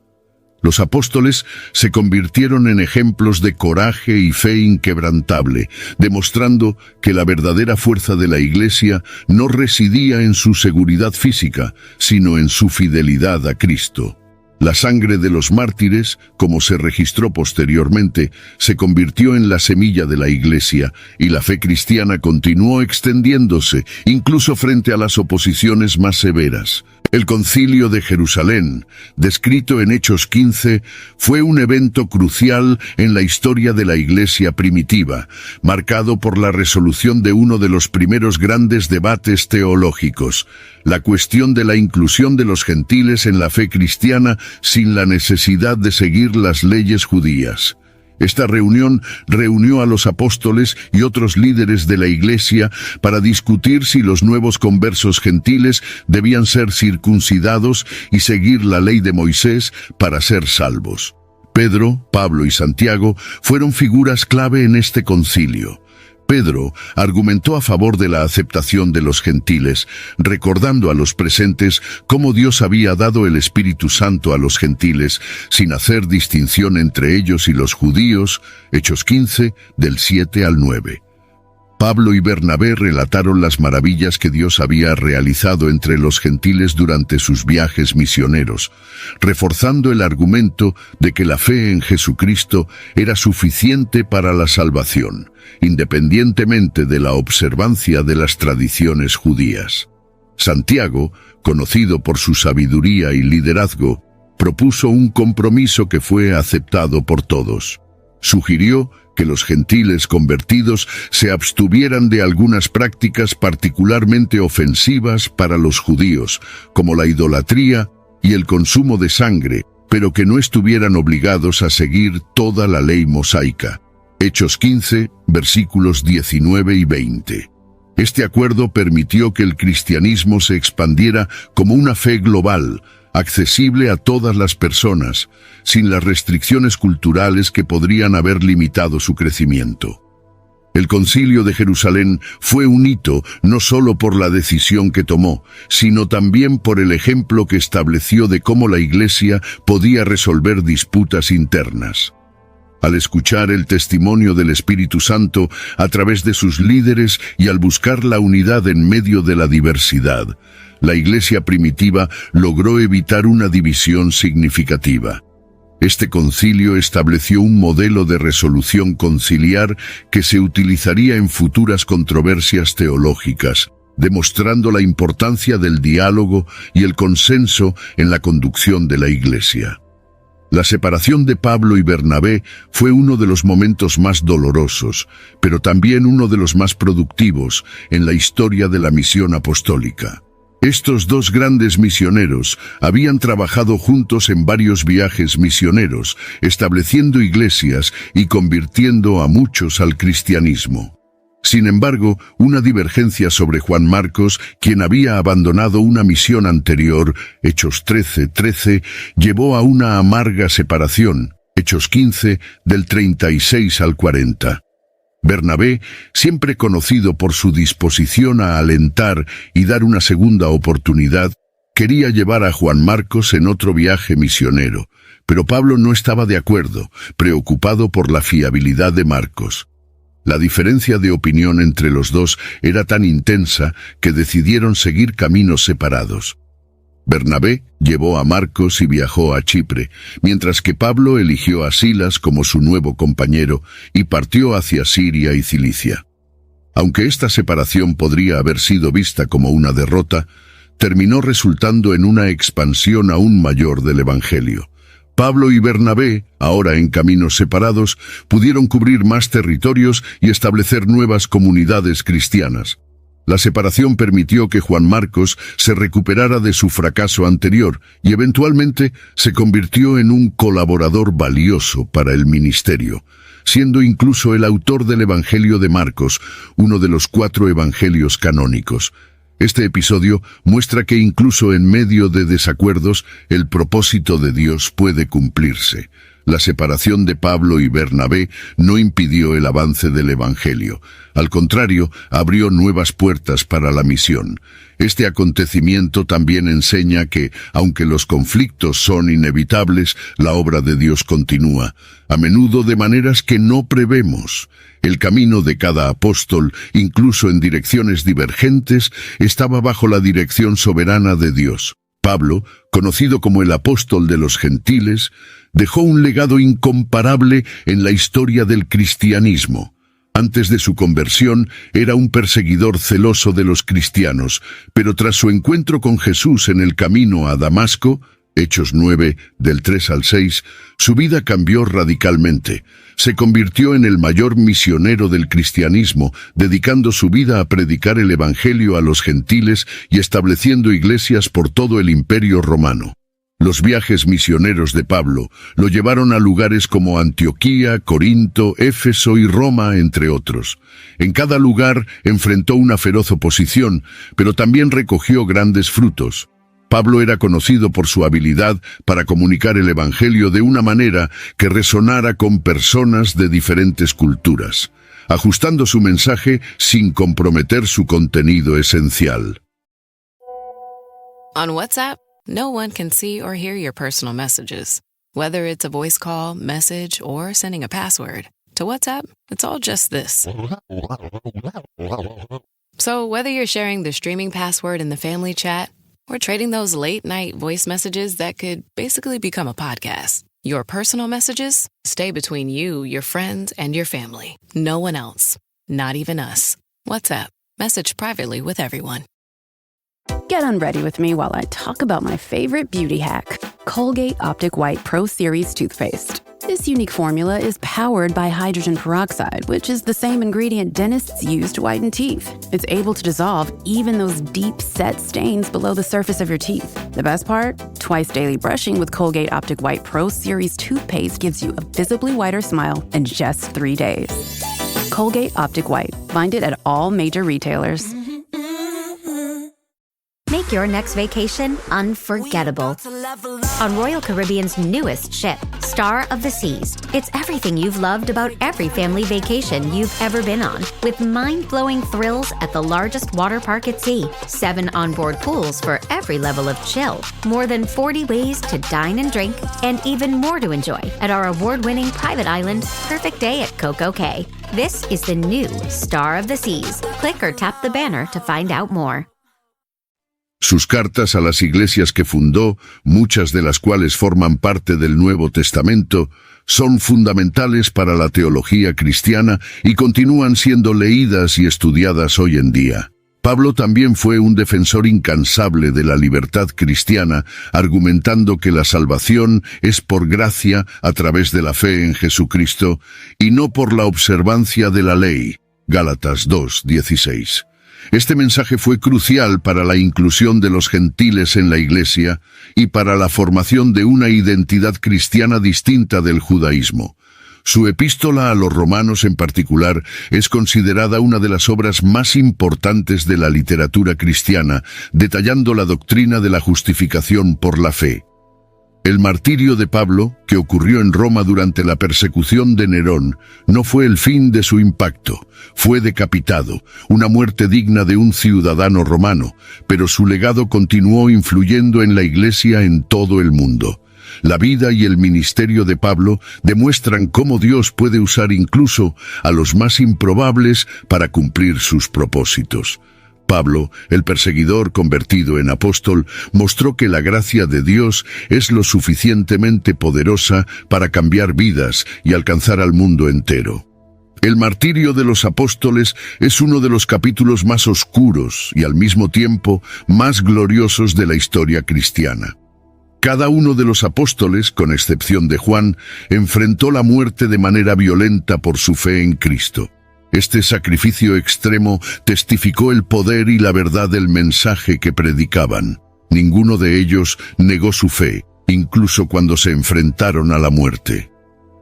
Los apóstoles se convirtieron en ejemplos de coraje y fe inquebrantable, demostrando que la verdadera fuerza de la Iglesia no residía en su seguridad física, sino en su fidelidad a Cristo. La sangre de los mártires, como se registró posteriormente, se convirtió en la semilla de la Iglesia, y la fe cristiana continuó extendiéndose, incluso frente a las oposiciones más severas. El Concilio de Jerusalén, descrito en Hechos 15, fue un evento crucial en la historia de la Iglesia primitiva, marcado por la resolución de uno de los primeros grandes debates teológicos, la cuestión de la inclusión de los gentiles en la fe cristiana sin la necesidad de seguir las leyes judías. Esta reunión reunió a los apóstoles y otros líderes de la Iglesia para discutir si los nuevos conversos gentiles debían ser circuncidados y seguir la ley de Moisés para ser salvos. Pedro, Pablo y Santiago fueron figuras clave en este concilio. Pedro argumentó a favor de la aceptación de los gentiles, recordando a los presentes cómo Dios había dado el Espíritu Santo a los gentiles, sin hacer distinción entre ellos y los judíos, Hechos 15, del 7 al 9. Pablo y Bernabé relataron las maravillas que Dios había realizado entre los gentiles durante sus viajes misioneros, reforzando el argumento de que la fe en Jesucristo era suficiente para la salvación, independientemente de la observancia de las tradiciones judías. Santiago, conocido por su sabiduría y liderazgo, propuso un compromiso que fue aceptado por todos. Sugirió que los gentiles convertidos se abstuvieran de algunas prácticas particularmente ofensivas para los judíos, como la idolatría y el consumo de sangre, pero que no estuvieran obligados a seguir toda la ley mosaica. Hechos 15, versículos 19 y 20. Este acuerdo permitió que el cristianismo se expandiera como una fe global, accesible a todas las personas, sin las restricciones culturales que podrían haber limitado su crecimiento. El Concilio de Jerusalén fue un hito no solo por la decisión que tomó, sino también por el ejemplo que estableció de cómo la Iglesia podía resolver disputas internas. Al escuchar el testimonio del Espíritu Santo a través de sus líderes y al buscar la unidad en medio de la diversidad, la Iglesia primitiva logró evitar una división significativa. Este concilio estableció un modelo de resolución conciliar que se utilizaría en futuras controversias teológicas, demostrando la importancia del diálogo y el consenso en la conducción de la Iglesia. La separación de Pablo y Bernabé fue uno de los momentos más dolorosos, pero también uno de los más productivos en la historia de la misión apostólica. Estos dos grandes misioneros habían trabajado juntos en varios viajes misioneros, estableciendo iglesias y convirtiendo a muchos al cristianismo. Sin embargo, una divergencia sobre Juan Marcos, quien había abandonado una misión anterior, Hechos 13:13, llevó a una amarga separación, Hechos 15, del 36 al 40. Bernabé, siempre conocido por su disposición a alentar y dar una segunda oportunidad, quería llevar a Juan Marcos en otro viaje misionero, pero Pablo no estaba de acuerdo, preocupado por la fiabilidad de Marcos. La diferencia de opinión entre los dos era tan intensa que decidieron seguir caminos separados. Bernabé llevó a Marcos y viajó a Chipre, mientras que Pablo eligió a Silas como su nuevo compañero y partió hacia Siria y Cilicia. Aunque esta separación podría haber sido vista como una derrota, terminó resultando en una expansión aún mayor del Evangelio. Pablo y Bernabé, ahora en caminos separados, pudieron cubrir más territorios y establecer nuevas comunidades cristianas. La separación permitió que Juan Marcos se recuperara de su fracaso anterior y eventualmente se convirtió en un colaborador valioso para el ministerio, siendo incluso el autor del Evangelio de Marcos, uno de los 4 evangelios canónicos. Este episodio muestra que incluso en medio de desacuerdos, el propósito de Dios puede cumplirse. La separación de Pablo y Bernabé no impidió el avance del Evangelio. Al contrario, abrió nuevas puertas para la misión. Este acontecimiento también enseña que, aunque los conflictos son inevitables, la obra de Dios continúa, a menudo de maneras que no prevemos. El camino de cada apóstol, incluso en direcciones divergentes, estaba bajo la dirección soberana de Dios. Pablo, conocido como el apóstol de los gentiles, dejó un legado incomparable en la historia del cristianismo. Antes de su conversión, era un perseguidor celoso de los cristianos, pero tras su encuentro con Jesús en el camino a Damasco, Hechos 9, del 3 al 6, su vida cambió radicalmente. Se convirtió en el mayor misionero del cristianismo, dedicando su vida a predicar el Evangelio a los gentiles y estableciendo iglesias por todo el Imperio Romano. Los viajes misioneros de Pablo lo llevaron a lugares como Antioquía, Corinto, Éfeso y Roma, entre otros. En cada lugar enfrentó una feroz oposición, pero también recogió grandes frutos. Pablo era conocido por su habilidad para comunicar el Evangelio de una manera que resonara con personas de diferentes culturas, ajustando su mensaje sin comprometer su contenido esencial. On WhatsApp, no one can see or hear your personal messages. Whether it's a voice call, message, or sending a password. To WhatsApp, it's all just this. So whether you're sharing the streaming password in the family chat, or trading those late-night voice messages that could basically become a podcast, your personal messages stay between you, your friends, and your family. No one else. Not even us. WhatsApp. Message privately with everyone. Get unready with me while I talk about my favorite beauty hack, Colgate Optic White Pro Series toothpaste. This unique formula is powered by hydrogen peroxide, which is the same ingredient dentists use to whiten teeth. It's able to dissolve even those deep-set stains below the surface of your teeth. The best part? Twice daily brushing with Colgate Optic White Pro Series toothpaste gives you a visibly whiter smile in just 3 days. Colgate Optic White. Find it at all major retailers. Make your next vacation unforgettable on Royal Caribbean's newest ship, Star of the Seas. It's everything you've loved about every family vacation you've ever been on, with mind-blowing thrills at the largest water park at sea, 7 onboard pools for every level of chill, more than 40 ways to dine and drink, and even more to enjoy at our award-winning private island, Perfect Day at Coco Cay. This is the new Star of the Seas. Click or tap the banner to find out more. Sus cartas a las iglesias que fundó, muchas de las cuales forman parte del Nuevo Testamento, son fundamentales para la teología cristiana y continúan siendo leídas y estudiadas hoy en día. Pablo también fue un defensor incansable de la libertad cristiana, argumentando que la salvación es por gracia a través de la fe en Jesucristo y no por la observancia de la ley. Gálatas 2:16. Este mensaje fue crucial para la inclusión de los gentiles en la Iglesia y para la formación de una identidad cristiana distinta del judaísmo. Su epístola a los romanos en particular es considerada una de las obras más importantes de la literatura cristiana, detallando la doctrina de la justificación por la fe. El martirio de Pablo, que ocurrió en Roma durante la persecución de Nerón, no fue el fin de su impacto. Fue decapitado, una muerte digna de un ciudadano romano, pero su legado continuó influyendo en la Iglesia en todo el mundo. La vida y el ministerio de Pablo demuestran cómo Dios puede usar incluso a los más improbables para cumplir sus propósitos. Pablo, el perseguidor convertido en apóstol, mostró que la gracia de Dios es lo suficientemente poderosa para cambiar vidas y alcanzar al mundo entero. El martirio de los apóstoles es uno de los capítulos más oscuros y al mismo tiempo más gloriosos de la historia cristiana. Cada uno de los apóstoles, con excepción de Juan, enfrentó la muerte de manera violenta por su fe en Cristo. Este sacrificio extremo testificó el poder y la verdad del mensaje que predicaban. Ninguno de ellos negó su fe, incluso cuando se enfrentaron a la muerte.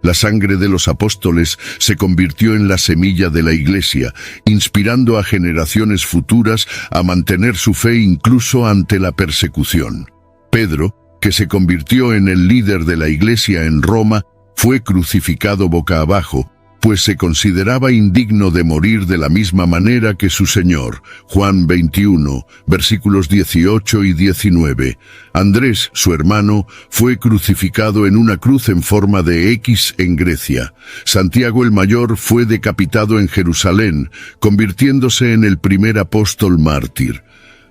La sangre de los apóstoles se convirtió en la semilla de la Iglesia, inspirando a generaciones futuras a mantener su fe incluso ante la persecución. Pedro, que se convirtió en el líder de la Iglesia en Roma, fue crucificado boca abajo, pues se consideraba indigno de morir de la misma manera que su Señor. Juan 21, versículos 18 y 19. Andrés, su hermano, fue crucificado en una cruz en forma de X en Grecia. Santiago el Mayor fue decapitado en Jerusalén, convirtiéndose en el primer apóstol mártir.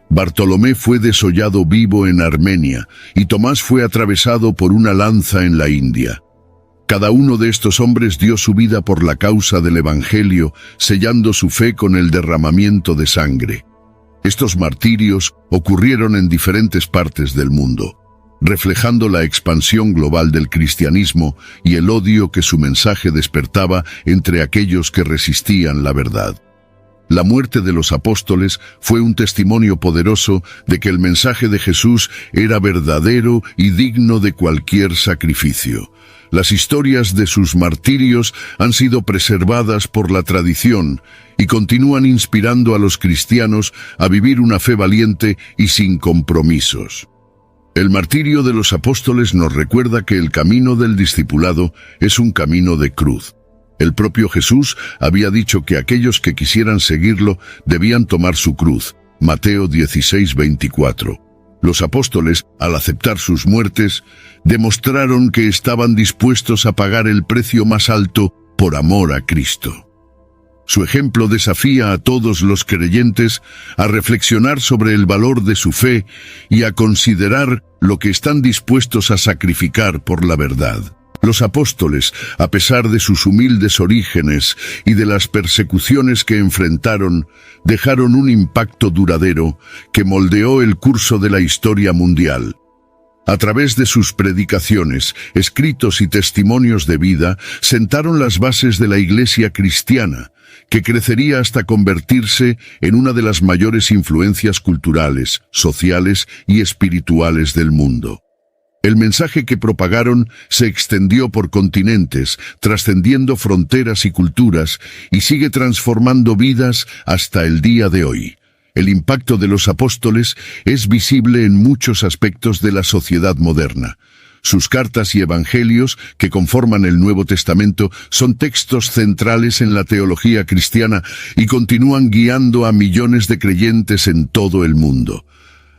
Bartolomé fue desollado vivo en Armenia, y Tomás fue atravesado por una lanza en la India. Cada uno de estos hombres dio su vida por la causa del Evangelio, sellando su fe con el derramamiento de sangre. Estos martirios ocurrieron en diferentes partes del mundo, reflejando la expansión global del cristianismo y el odio que su mensaje despertaba entre aquellos que resistían la verdad. La muerte de los apóstoles fue un testimonio poderoso de que el mensaje de Jesús era verdadero y digno de cualquier sacrificio. Las historias de sus martirios han sido preservadas por la tradición y continúan inspirando a los cristianos a vivir una fe valiente y sin compromisos. El martirio de los apóstoles nos recuerda que el camino del discipulado es un camino de cruz. El propio Jesús había dicho que aquellos que quisieran seguirlo debían tomar su cruz. Mateo 16:24. Los apóstoles, al aceptar sus muertes, demostraron que estaban dispuestos a pagar el precio más alto por amor a Cristo. Su ejemplo desafía a todos los creyentes a reflexionar sobre el valor de su fe y a considerar lo que están dispuestos a sacrificar por la verdad. Los apóstoles, a pesar de sus humildes orígenes y de las persecuciones que enfrentaron, dejaron un impacto duradero que moldeó el curso de la historia mundial. A través de sus predicaciones, escritos y testimonios de vida, sentaron las bases de la Iglesia cristiana, que crecería hasta convertirse en una de las mayores influencias culturales, sociales y espirituales del mundo. El mensaje que propagaron se extendió por continentes, trascendiendo fronteras y culturas, y sigue transformando vidas hasta el día de hoy. El impacto de los apóstoles es visible en muchos aspectos de la sociedad moderna. Sus cartas y evangelios, que conforman el Nuevo Testamento, son textos centrales en la teología cristiana y continúan guiando a millones de creyentes en todo el mundo.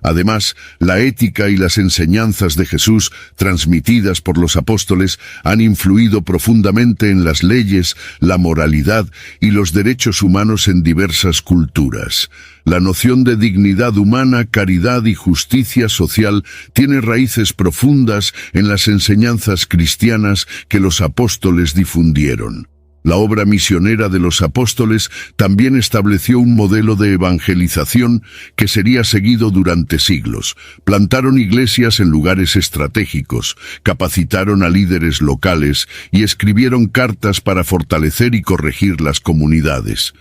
Además, la ética y las enseñanzas de Jesús, transmitidas por los apóstoles, han influido profundamente en las leyes, la moralidad y los derechos humanos en diversas culturas. La noción de dignidad humana, caridad y justicia social tiene raíces profundas en las enseñanzas cristianas que los apóstoles difundieron. La obra misionera de los apóstoles también estableció un modelo de evangelización que sería seguido durante siglos. Plantaron iglesias en lugares estratégicos, capacitaron a líderes locales y escribieron cartas para fortalecer y corregir las comunidades.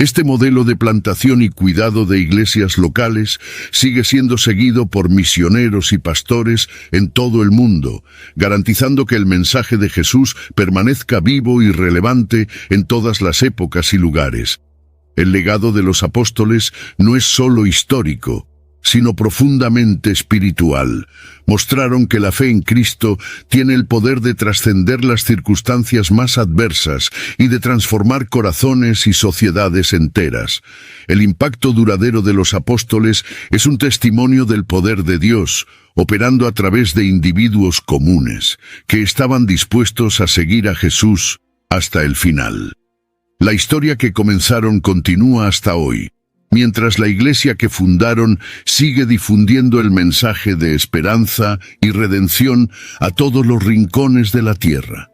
Este modelo de plantación y cuidado de iglesias locales sigue siendo seguido por misioneros y pastores en todo el mundo, garantizando que el mensaje de Jesús permanezca vivo y relevante en todas las épocas y lugares. El legado de los apóstoles no es solo histórico, sino profundamente espiritual. Mostraron que la fe en Cristo tiene el poder de trascender las circunstancias más adversas y de transformar corazones y sociedades enteras. El impacto duradero de los apóstoles es un testimonio del poder de Dios, operando a través de individuos comunes, que estaban dispuestos a seguir a Jesús hasta el final. La historia que comenzaron continúa hasta hoy, mientras la iglesia que fundaron sigue difundiendo el mensaje de esperanza y redención a todos los rincones de la tierra.